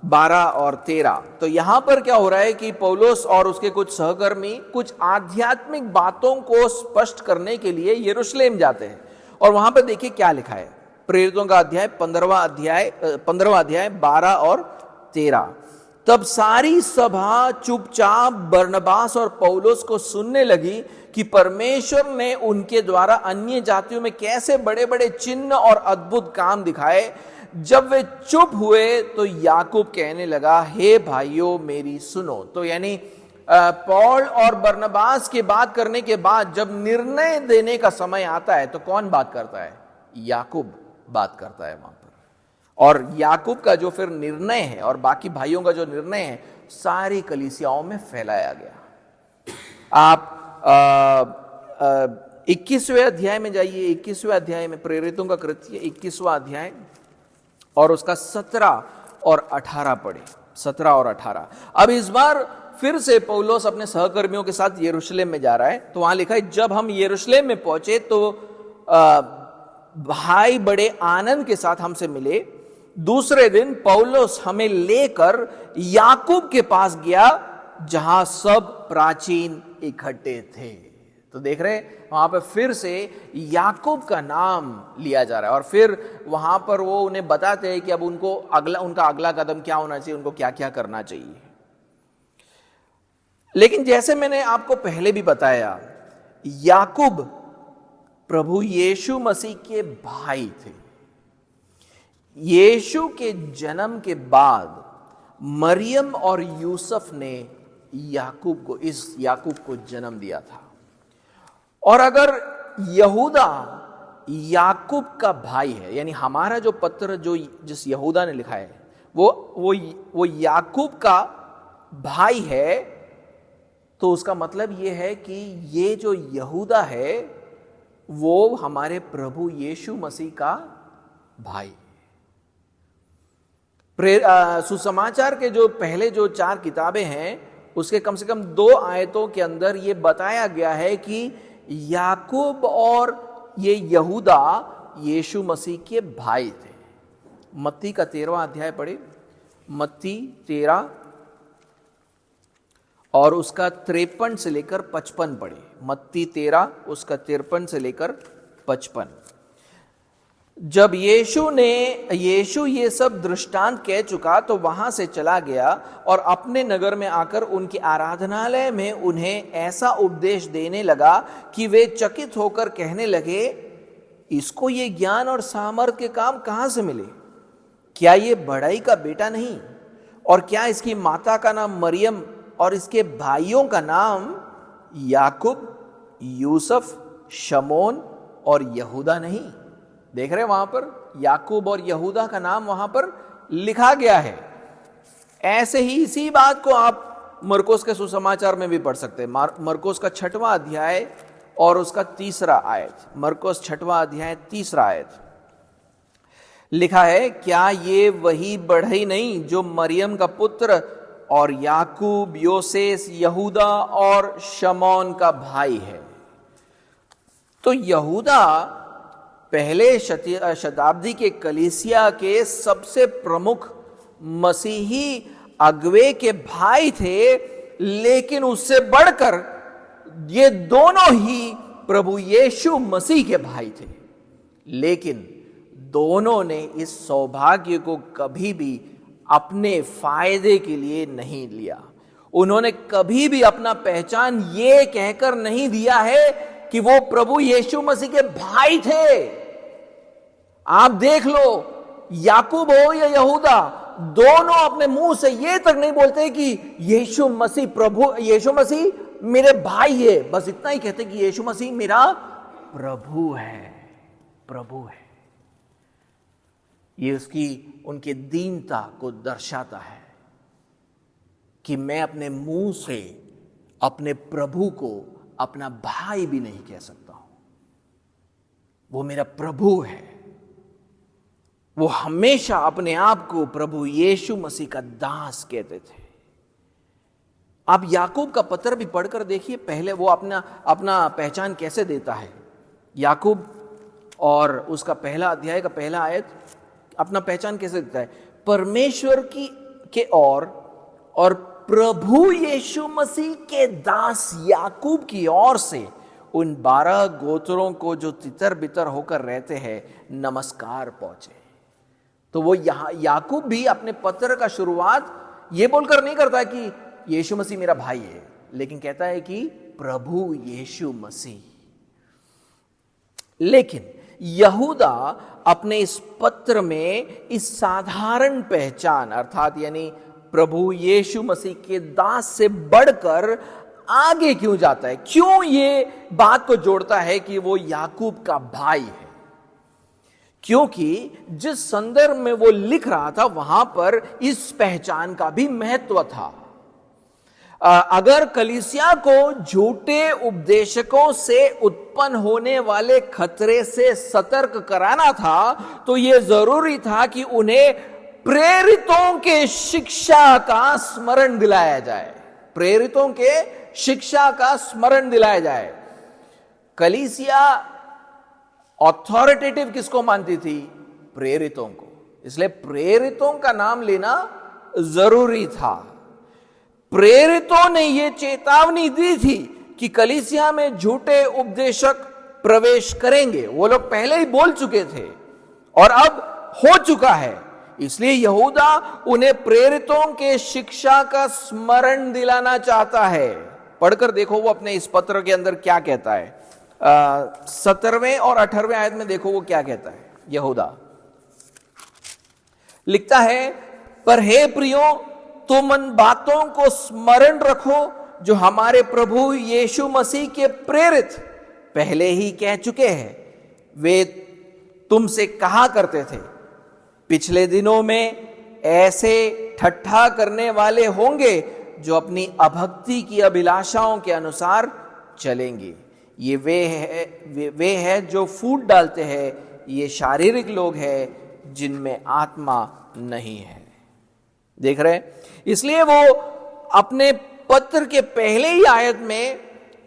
12 और 13। तो यहां पर क्या हो रहा है कि पौलुस और उसके कुछ सहकर्मी कुछ आध्यात्मिक बातों को स्पष्ट करने के लिए यरूशलेम जाते हैं। और वहां पर देखिए क्या लिखा है, प्रेरितों का अध्याय 15वां अध्याय 12 और 13। तब सारी सभा चुपचाप बरनबास और पौलुस को सुनने लगी कि परमेश्वर ने उनके द्वारा अन्य जातियों में कैसे बड़े बड़े चिन्ह और अद्भुत काम दिखाए। जब वे चुप हुए तो याकूब कहने लगा, हे भाइयों मेरी सुनो। तो यानी पौल और बरनबास की बात करने के बाद जब निर्णय देने का समय आता है तो कौन बात करता है? याकूब बात करता है वहां पर। और याकूब का जो फिर निर्णय है और बाकी भाइयों का जो निर्णय है सारी कलीसियाओं में फैलाया गया। आप 21वें अध्याय में जाइए। 21वें अध्याय में, प्रेरितों का कृत्य 21वां अध्याय और उसका 17 और 18 पढ़े। 17 और 18। अब इस बार फिर से पौलुस अपने सहकर्मियों के साथ यरूशलेम में जा रहा है। तो वहां लिखा है, जब हम यरूशलेम में पहुंचे तो भाई बड़े आनंद के साथ हमसे मिले। दूसरे दिन पौलुस हमें लेकर याकूब के पास गया जहां सब प्राचीन इकट्ठे थे। तो देख रहे हैं वहां पर फिर से याकूब का नाम लिया जा रहा है और फिर वहां पर वो उन्हें बताते हैं कि अब उनका अगला कदम क्या होना चाहिए, उनको क्या क्या करना चाहिए। लेकिन जैसे मैंने आपको पहले भी बताया, याकूब प्रभु यीशु मसीह के भाई थे। यीशु के जन्म के बाद मरियम और यूसुफ ने याकूब को जन्म दिया था। और अगर यहूदा याकूब का भाई है, यानी हमारा जो पत्र जिस यहूदा ने लिखा है वो याकूब का भाई है, तो उसका मतलब यह है कि ये जो यहूदा है वो हमारे प्रभु यीशु मसीह का भाई। सुसमाचार के जो पहले जो 4 किताबें हैं उसके कम से कम 2 आयतों के अंदर यह बताया गया है कि याकूब और ये यहूदा यीशु मसीह के भाई थे। मत्ती का 13वां अध्याय पढ़े। मत्ती 13 और उसका 53 से लेकर 55 पढ़े। मत्ती 13 उसका 53 से लेकर 55। जब यीशु ये सब दृष्टांत कह चुका तो वहां से चला गया और अपने नगर में आकर उनके आराधनालय में उन्हें ऐसा उपदेश देने लगा कि वे चकित होकर कहने लगे, इसको ये ज्ञान और सामर्थ के काम कहां से मिले? क्या ये बढ़ई का बेटा नहीं? और क्या इसकी माता का नाम मरियम और इसके भाइयों का नाम याकूब, यूसुफ, शमौन और यहूदा नहीं? देख रहे हैं वहां पर याकूब और यहूदा का नाम वहां पर लिखा गया है। ऐसे ही इसी बात को आप मरकुस के सुसमाचार में भी पढ़ सकते हैं। मरकुस का 6वां अध्याय और उसका 3रा आयत। मरकुस 6वां अध्याय 3रा आयत लिखा है, क्या ये वही बढ़ई नहीं जो मरियम का पुत्र और याकूब, योसेस, यहूदा और शमौन का भाई है? तो यहूदा पहले शताब्दी के कलीसिया के सबसे प्रमुख मसीही अगुवे के भाई थे, लेकिन उससे बढ़कर ये दोनों ही प्रभु यीशु मसीह के भाई थे। लेकिन दोनों ने इस सौभाग्य को कभी भी अपने फायदे के लिए नहीं लिया। उन्होंने कभी भी अपना पहचान ये कहकर नहीं दिया है कि वो प्रभु यीशु मसीह के भाई थे। आप देख लो, याकूब हो या यहूदा, दोनों अपने मुंह से ये तक नहीं बोलते कि यीशु मसीह मेरे भाई है। बस इतना ही कहते कि यीशु मसीह मेरा प्रभु है। ये उनके दीनता को दर्शाता है कि मैं अपने मुंह से अपने प्रभु को अपना भाई भी नहीं कह सकता हूं। वो मेरा प्रभु है। वो हमेशा अपने आप को प्रभु यीशु मसीह का दास कहते थे। आप याकूब का पत्र भी पढ़कर देखिए, पहले वो अपना पहचान कैसे देता है। याकूब और उसका 1 अध्याय का 1 आयत अपना पहचान कैसे देता है? परमेश्वर के और प्रभु यीशु मसीह के दास याकूब की ओर से उन 12 गोत्रों को जो तितर बितर होकर रहते हैं नमस्कार पहुंचे। तो वो याकूब भी अपने पत्र का शुरुआत ये बोलकर नहीं करता कि यीशु मसीह मेरा भाई है, लेकिन कहता है कि प्रभु यीशु मसीह। लेकिन यहूदा अपने इस पत्र में इस साधारण पहचान अर्थात यानी प्रभु यीशु मसीह के दास से बढ़कर आगे क्यों जाता है? क्यों ये बात को जोड़ता है कि वो याकूब का भाई है? क्योंकि जिस संदर्भ में वो लिख रहा था वहां पर इस पहचान का भी महत्व था। अगर कलीसिया को झूठे उपदेशकों से उत्पन्न होने वाले खतरे से सतर्क कराना था तो यह जरूरी था कि उन्हें प्रेरितों के शिक्षा का स्मरण दिलाया जाए। प्रेरितों के शिक्षा का स्मरण दिलाया जाए। कलीसिया ऑथोरिटेटिव किसको मानती थी? प्रेरितों को। इसलिए प्रेरितों का नाम लेना जरूरी था। प्रेरितों ने यह चेतावनी दी थी कि कलीसिया में झूठे उपदेशक प्रवेश करेंगे। वो लोग पहले ही बोल चुके थे और अब हो चुका है। इसलिए यहूदा उन्हें प्रेरितों के शिक्षा का स्मरण दिलाना चाहता है। पढ़कर देखो वो अपने इस पत्र के अंदर क्या कहता है। 17वें और 18वें आयत में देखो वो क्या कहता है। यहूदा लिखता है, पर हे प्रियो, तुम उन बातों को स्मरण रखो जो हमारे प्रभु यीशु मसीह के प्रेरित पहले ही कह चुके हैं। वे तुमसे कहा करते थे, पिछले दिनों में ऐसे ठट्ठा करने वाले होंगे जो अपनी अभक्ति की अभिलाषाओं के अनुसार चलेंगे। ये वे है जो फूट डालते हैं। ये शारीरिक लोग हैं जिनमें आत्मा नहीं है। देख रहे? इसलिए वो अपने पत्र के पहले ही आयत में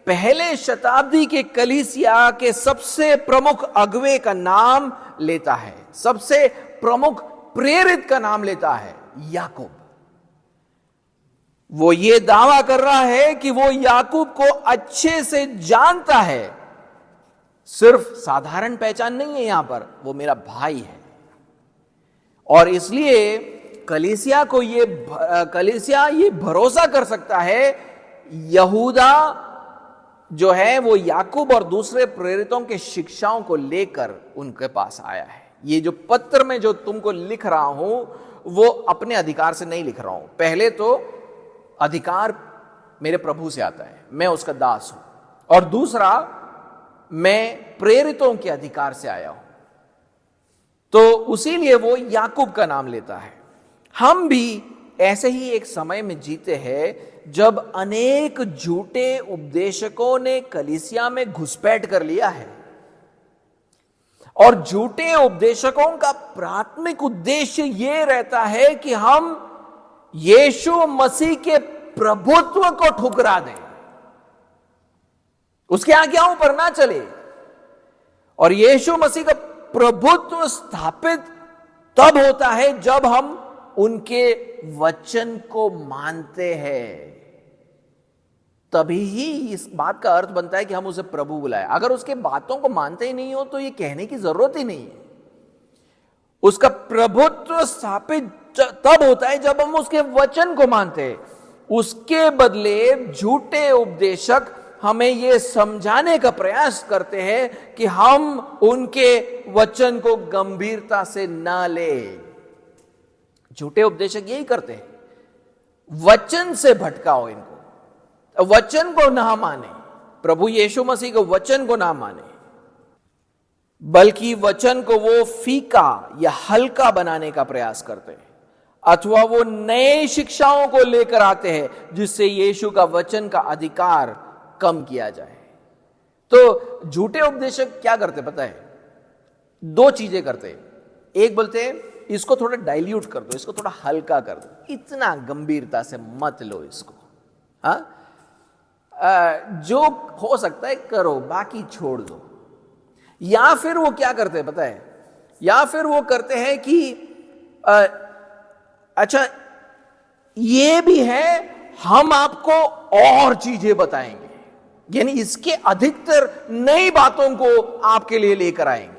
पहले शताब्दी के कलीसिया के सबसे प्रमुख अगुवे का नाम लेता है, सबसे प्रमुख प्रेरित का नाम लेता है, याकूब। वो ये दावा कर रहा है कि वो याकूब को अच्छे से जानता है। सिर्फ साधारण पहचान नहीं है यहां पर, वो मेरा भाई है। और इसलिए कलीसिया ये भरोसा कर सकता है, यहूदा जो है वो याकूब और दूसरे प्रेरितों के शिक्षाओं को लेकर उनके पास आया है। ये जो पत्र में जो तुमको लिख रहा हूं वो अपने अधिकार से नहीं लिख रहा हूं। पहले तो अधिकार मेरे प्रभु से आता है, मैं उसका दास हूं, और दूसरा मैं प्रेरितों के अधिकार से आया हूं। तो उसीलिए वो याकूब का नाम लेता है। हम भी ऐसे ही एक समय में जीते हैं जब अनेक झूठे उपदेशकों ने कलीसिया में घुसपैठ कर लिया है। और झूठे उपदेशकों का प्राथमिक उद्देश्य यह रहता है कि हम यीशु मसीह के प्रभुत्व को ठुकरा दें, उसके आज्ञाओं पर ना चले। और यीशु मसीह का प्रभुत्व स्थापित तब होता है जब हम उनके वचन को मानते हैं। तभी ही इस बात का अर्थ बनता है कि हम उसे प्रभु बुलाएं। अगर उसके बातों को मानते ही नहीं हो तो ये कहने की जरूरत ही नहीं है। उसका प्रभुत्व स्थापित तब होता है जब हम उसके वचन को मानते हैं। उसके बदले झूठे उपदेशक हमें यह समझाने का प्रयास करते हैं कि हम उनके वचन को गंभीरता से ना लें। झूठे उपदेशक यही करते हैं, वचन से भटकाओ इनको, वचन को ना माने, प्रभु यीशु मसीह के वचन को ना माने, बल्कि वचन को वो फीका या हल्का बनाने का प्रयास करते हैं, अथवा वो नए शिक्षाओं को लेकर आते हैं जिससे यीशु का वचन का अधिकार कम किया जाए। तो झूठे उपदेशक क्या करते पता है? दो चीजें करते हैं। एक बोलते हैं इसको थोड़ा डाइल्यूट कर दो, इसको थोड़ा हल्का कर दो, इतना गंभीरता से मत लो इसको, जो हो सकता है करो, बाकी छोड़ दो। या फिर वो क्या करते हैं पता है? या फिर वो करते हैं कि अच्छा ये भी है, हम आपको और चीजें बताएंगे, यानी इसके अधिकतर नई बातों को आपके लिए लेकर आएंगे।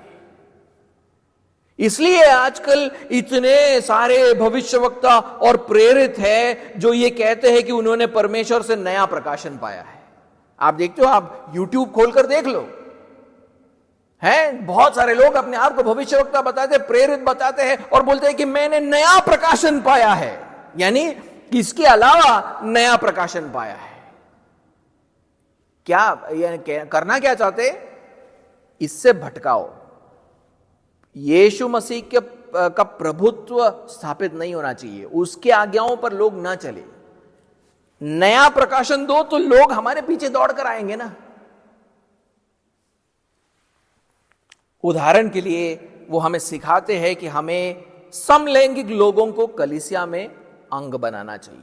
इसलिए आजकल इतने सारे भविष्यवक्ता और प्रेरित है जो ये कहते हैं कि उन्होंने परमेश्वर से नया प्रकाशन पाया है। आप देखते हो, आप YouTube खोलकर देख लो, हैं बहुत सारे लोग अपने आप को भविष्यवक्ता बताते हैं, प्रेरित बताते हैं और बोलते हैं कि मैंने नया प्रकाशन पाया है, यानी इसके अलावा नया प्रकाशन पाया है। क्या करना क्या चाहते? इससे भटकाओ। यीशु मसीह का प्रभुत्व स्थापित नहीं होना चाहिए, उसके आज्ञाओं पर लोग ना चले। नया प्रकाशन दो तो लोग हमारे पीछे दौड़ कर आएंगे ना। उदाहरण के लिए वो हमें सिखाते हैं कि हमें समलैंगिक लोगों को कलीसिया में अंग बनाना चाहिए।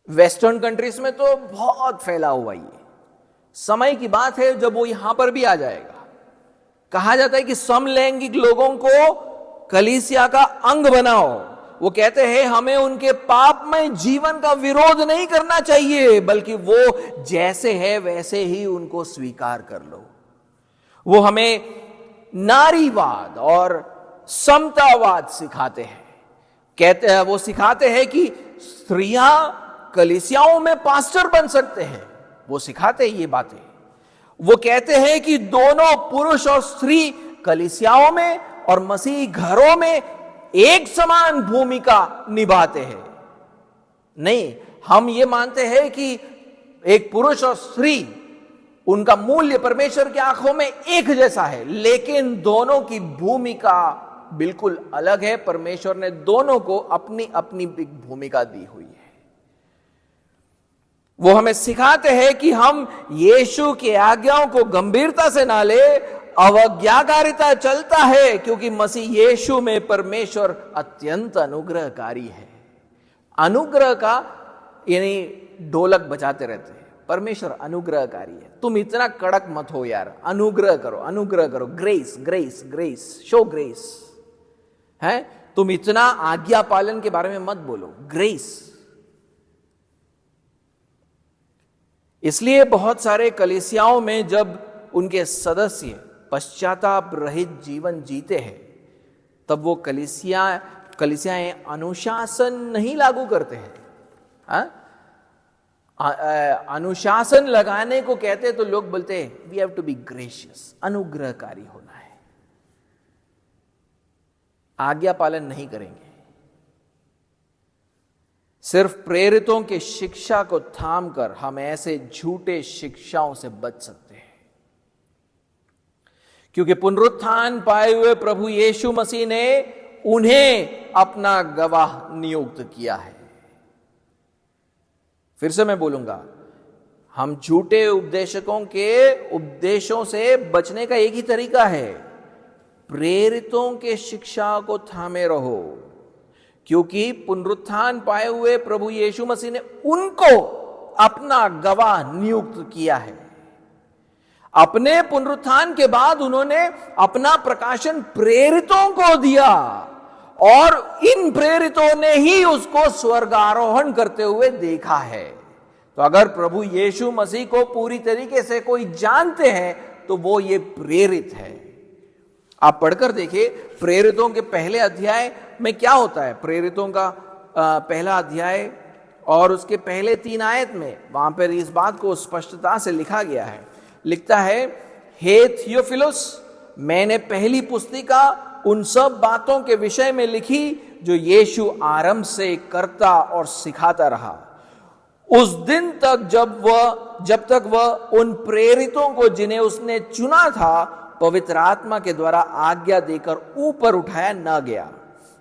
वेस्टर्न कंट्रीज में तो बहुत फैला हुआ ये, समय की बात है जब वो यहां पर भी आ जाएगा। कहा जाता है कि समलैंगिक लोगों को कलीसिया का अंग बनाओ। वो कहते हैं हमें उनके पापमय जीवन का विरोध नहीं करना चाहिए, बल्कि वो जैसे है वैसे ही उनको स्वीकार कर लो। वो हमें नारीवाद और समतावाद सिखाते हैं। कहते हैं, वो सिखाते हैं कि स्त्रियां कलीसियाओं में पास्टर बन सकते हैं, वो सिखाते हैं ये बातें। वो कहते हैं कि दोनों पुरुष और स्त्री कलीसियाओं में और मसीही घरों में एक समान भूमिका निभाते हैं। नहीं, हम ये मानते हैं कि एक पुरुष और स्त्री, उनका मूल्य परमेश्वर की आंखों में एक जैसा है, लेकिन दोनों की भूमिका बिल्कुल अलग है। परमेश्वर ने दोनों को अपनी अपनी भूमिका दी हुई है। वो हमें सिखाते हैं कि हम यीशु की आज्ञाओं को गंभीरता से ना ले। अवज्ञाकारिता चलता है क्योंकि मसीह यीशु में परमेश्वर अत्यंत अनुग्रहकारी है। अनुग्रह का यानी ढोलक बजाते रहते हैं, परमेश्वर अनुग्रहकारी है। तुम इतना कड़क मत हो यार, अनुग्रह करो, अनुग्रह करो, grace grace grace, show grace है। तुम इतना आज्ञा पालन के बारे में मत बोलो, ग्रेस। इसलिए बहुत सारे कलीसियाओं में जब उनके सदस्य पश्चाताप रहित जीवन जीते हैं, तब वो कलीसियाएं अनुशासन नहीं लागू करते हैं। अनुशासन लगाने को कहते तो लोग बोलते हैं we have to be gracious, अनुग्रहकारी होना है। आज्ञा पालन नहीं करेंगे। सिर्फ प्रेरितों के शिक्षा को थाम कर हम ऐसे झूठे शिक्षाओं से बच सकते हैं, क्योंकि पुनरुत्थान पाए हुए प्रभु यीशु मसीह ने उन्हें अपना गवाह नियुक्त किया है। फिर से मैं बोलूंगा, हम झूठे उपदेशकों के उपदेशों से बचने का एक ही तरीका है, प्रेरितों के शिक्षा को थामे रहो, क्योंकि पुनरुत्थान पाए हुए प्रभु यीशु मसीह ने उनको अपना गवाह नियुक्त किया है। अपने पुनरुत्थान के बाद उन्होंने अपना प्रकाशन प्रेरितों को दिया और इन प्रेरितों ने ही उसको स्वर्गारोहण करते हुए देखा है। तो अगर प्रभु यीशु मसीह को पूरी तरीके से कोई जानते हैं तो वो ये प्रेरित है। आप पढ़कर देखिए, प्रेरितों के पहले अध्याय में क्या होता है। प्रेरितों का पहला अध्याय और उसके पहले 3 आयत में वहां पर इस बात को स्पष्टता से लिखा गया है। लिखता है, हे थियोफिलुस, मैंने पहली पुस्तिका उन सब बातों के विषय में लिखी जो यीशु आरंभ से करता और सिखाता रहा, उस दिन तक जब तक वह उन प्रेरितों को जिन्हें उसने चुना था पवित्र आत्मा के द्वारा आज्ञा देकर ऊपर उठाया न गया।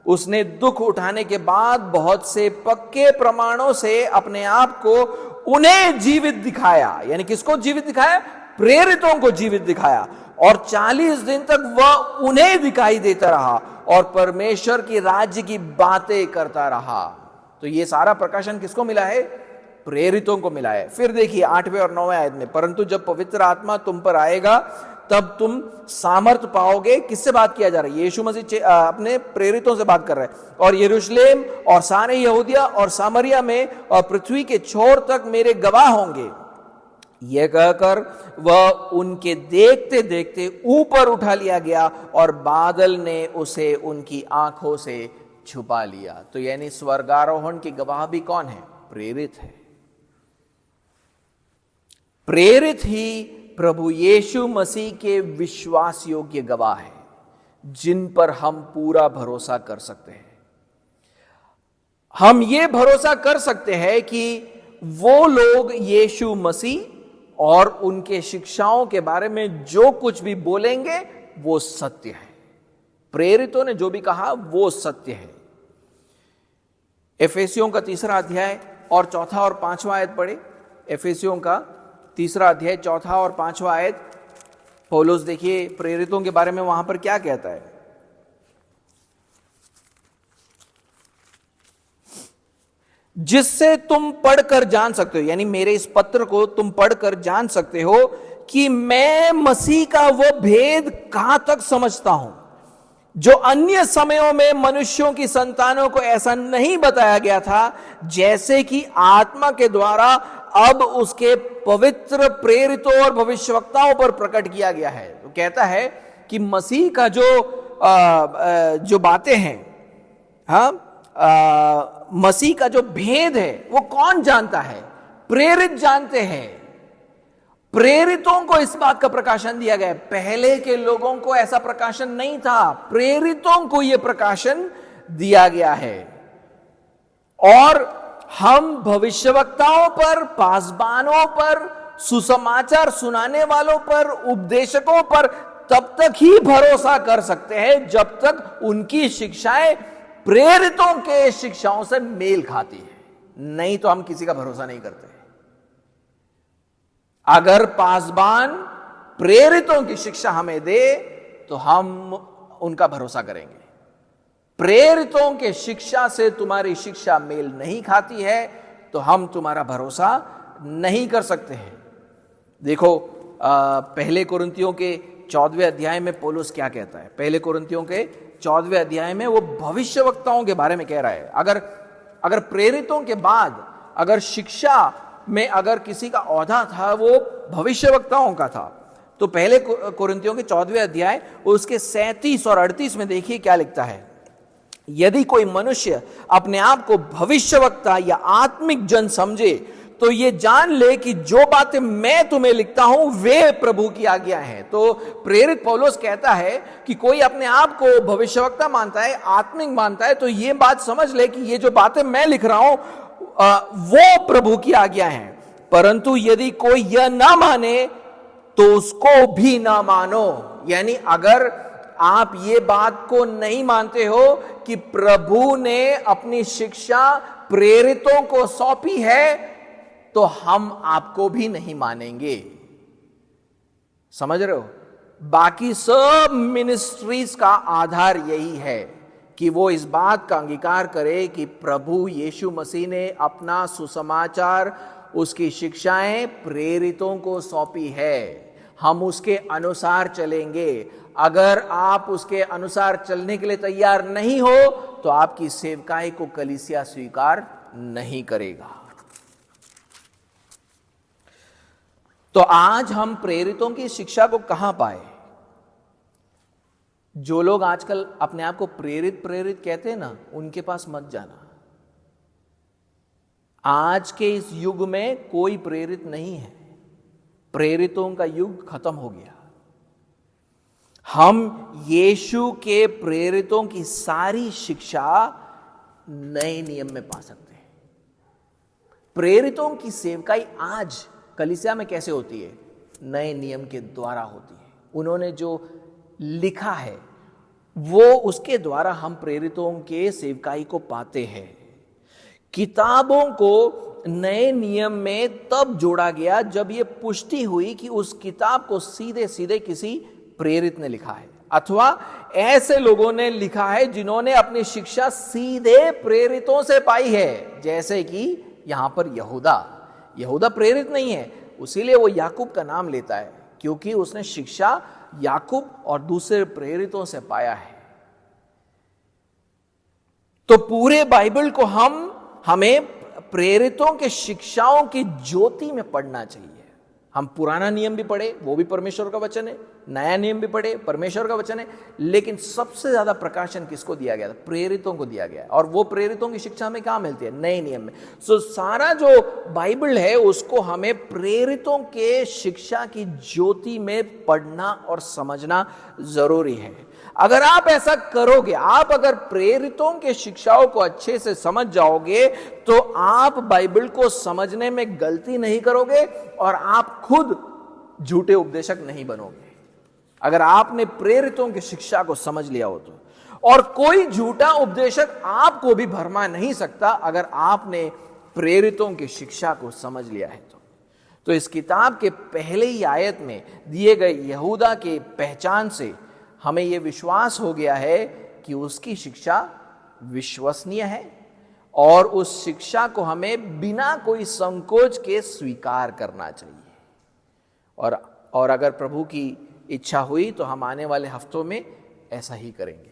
उसने दुख उठाने के बाद बहुत से पक्के प्रमाणों से अपने आप को उन्हें जीवित दिखाया। यानी किसको जीवित दिखाया? प्रेरितों को जीवित दिखाया। और 40 दिन तक वह उन्हें दिखाई देता रहा और परमेश्वर की राज्य की बातें करता रहा। तो ये सारा प्रकाशन किसको मिला है? प्रेरितों को मिला है। फिर देखिए 8वें और 9वें आयत में, परंतु जब पवित्र आत्मा तुम पर आएगा तब तुम सामर्थ पाओगे। किससे बात किया जा रहा है? यीशु मसीह अपने प्रेरितों से बात कर रहे हैं। और यरूशलेम और सारे यहूदिया और सामरिया में और पृथ्वी के छोर तक मेरे गवाह होंगे। यह कहकर वह उनके देखते देखते ऊपर उठा लिया गया और बादल ने उसे उनकी आंखों से छुपा लिया। तो यानी स्वर्गारोहण की गवाह भी कौन है? प्रेरित है। प्रेरित ही प्रभु यीशु मसीह के विश्वास योग्य गवाह है, जिन पर हम पूरा भरोसा कर सकते हैं। हम ये भरोसा कर सकते हैं कि वो लोग यीशु मसीह और उनके शिक्षाओं के बारे में जो कुछ भी बोलेंगे वो सत्य है। प्रेरितों ने जो भी कहा वो सत्य है। एफेसियों का 3 अध्याय और 4 और 5 आयत पढ़े। एफेसियों का 3 अध्याय 4 और 5 आयत। पौलुस देखिए प्रेरितों के बारे में वहां पर क्या कहता है। जिससे तुम पढ़कर जान सकते हो, यानी मेरे इस पत्र को तुम पढ़कर जान सकते हो कि मैं मसीह का वो भेद कहां तक समझता हूं जो अन्य समयों में मनुष्यों की संतानों को ऐसा नहीं बताया गया था, जैसे कि आत्मा के द्वारा अब उसके पवित्र प्रेरितों और भविष्यवक्ताओं पर प्रकट किया गया है। तो कहता है कि मसीह का जो बातें हैं, मसीह का जो भेद है वो कौन जानता है? प्रेरित जानते हैं। प्रेरितों को इस बात का प्रकाशन दिया गया। पहले के लोगों को ऐसा प्रकाशन नहीं था, प्रेरितों को यह प्रकाशन दिया गया है। और हम भविष्यवक्ताओं पर, पासबानों पर, सुसमाचार सुनाने वालों पर, उपदेशकों पर तब तक ही भरोसा कर सकते हैं जब तक उनकी शिक्षाएं प्रेरितों के शिक्षाओं से मेल खाती है। नहीं तो हम किसी का भरोसा नहीं करते। अगर पासबान प्रेरितों की शिक्षा हमें दे तो हम उनका भरोसा करेंगे। प्रेरितों के शिक्षा से तुम्हारी शिक्षा मेल नहीं खाती है तो हम तुम्हारा भरोसा नहीं कर सकते हैं। देखो पहले कुरिन्थियों के 14वें अध्याय में पौलुस क्या कहता है। पहले कुरिन्थियों के 14वें अध्याय में वो भविष्यवक्ताओं के बारे में कह रहा है। अगर प्रेरितों के बाद अगर शिक्षा में अगर किसी का औहदा था वो भविष्यवक्ताओं का था। तो पहले कुरिन्थियों के 14वें अध्याय उसके 37 और 38 में देखिए क्या लिखता है। यदि कोई मनुष्य अपने आप को भविष्यवक्ता या आत्मिक जन समझे तो ये जान ले कि जो बातें मैं तुम्हें लिखता हूं वे प्रभु की आज्ञा हैं। तो प्रेरित पौलुस कहता है कि कोई अपने आप को भविष्यवक्ता मानता है, आत्मिक मानता है, तो ये बात समझ ले कि ये जो बातें मैं लिख रहा हूं वो प्रभु की आज्ञा है। परंतु यदि कोई यह ना माने तो उसको भी ना मानो। यानी अगर आप ये बात को नहीं मानते हो कि प्रभु ने अपनी शिक्षा प्रेरितों को सौंपी है तो हम आपको भी नहीं मानेंगे। समझ रहे हो? बाकी सब मिनिस्ट्रीज का आधार यही है कि वो इस बात का अंगीकार करे कि प्रभु यीशु मसीह ने अपना सुसमाचार, उसकी शिक्षाएं प्रेरितों को सौंपी है। हम उसके अनुसार चलेंगे। अगर आप उसके अनुसार चलने के लिए तैयार नहीं हो तो आपकी सेवकाई को कलीसिया स्वीकार नहीं करेगा। तो आज हम प्रेरितों की शिक्षा को कहां पाए? जो लोग आजकल अपने आप को प्रेरित कहते हैं ना, उनके पास मत जाना। आज के इस युग में कोई प्रेरित नहीं है। प्रेरितों का युग खत्म हो गया। हम यीशु के प्रेरितों की सारी शिक्षा नए नियम में पा सकते हैं। प्रेरितों की सेवकाई आज कलीसिया में कैसे होती है? नए नियम के द्वारा होती है। उन्होंने जो लिखा है वो उसके द्वारा हम प्रेरितों के सेवकाई को पाते हैं। किताबों को नए नियम में तब जोड़ा गया जब यह पुष्टि हुई कि उस किताब को सीधे सीधे किसी प्रेरित ने लिखा है अथवा ऐसे लोगों ने लिखा है जिन्होंने अपनी शिक्षा सीधे प्रेरितों से पाई है। जैसे कि यहां पर यहूदा प्रेरित नहीं है, उसीलिए वो याकूब का नाम लेता है, क्योंकि उसने शिक्षा याकूब और दूसरे प्रेरितों से पाया है। तो पूरे बाइबल को हमें प्रेरितों के शिक्षाओं की ज्योति में पढ़ना चाहिए। हम पुराना नियम भी पढ़े, वो भी परमेश्वर का वचन है, नया नियम भी पढ़े, परमेश्वर का वचन है, लेकिन सबसे ज्यादा प्रकाशन किसको दिया गया था? प्रेरितों को दिया गया। और वो प्रेरितों की शिक्षा में कहां मिलती है? नए नियम में। सो सारा जो बाइबल है उसको हमें प्रेरितों के शिक्षा की ज्योति में पढ़ना और समझना जरूरी है। अगर आप ऐसा करोगे, आप अगर प्रेरितों के शिक्षाओं को अच्छे से समझ जाओगे, तो आप बाइबल को समझने में गलती नहीं करोगे और आप खुद झूठे उपदेशक नहीं बनोगे। अगर आपने प्रेरितों की शिक्षा को समझ लिया हो तो, और कोई झूठा उपदेशक आपको भी भरमा नहीं सकता अगर आपने प्रेरितों की शिक्षा को समझ लिया है तो इस किताब के पहले ही आयत में दिए गए यहूदा के पहचान से हमें यह विश्वास हो गया है कि उसकी शिक्षा विश्वसनीय है और उस शिक्षा को हमें बिना कोई संकोच के स्वीकार करना चाहिए। और अगर प्रभु की इच्छा हुई तो हम आने वाले हफ्तों में ऐसा ही करेंगे।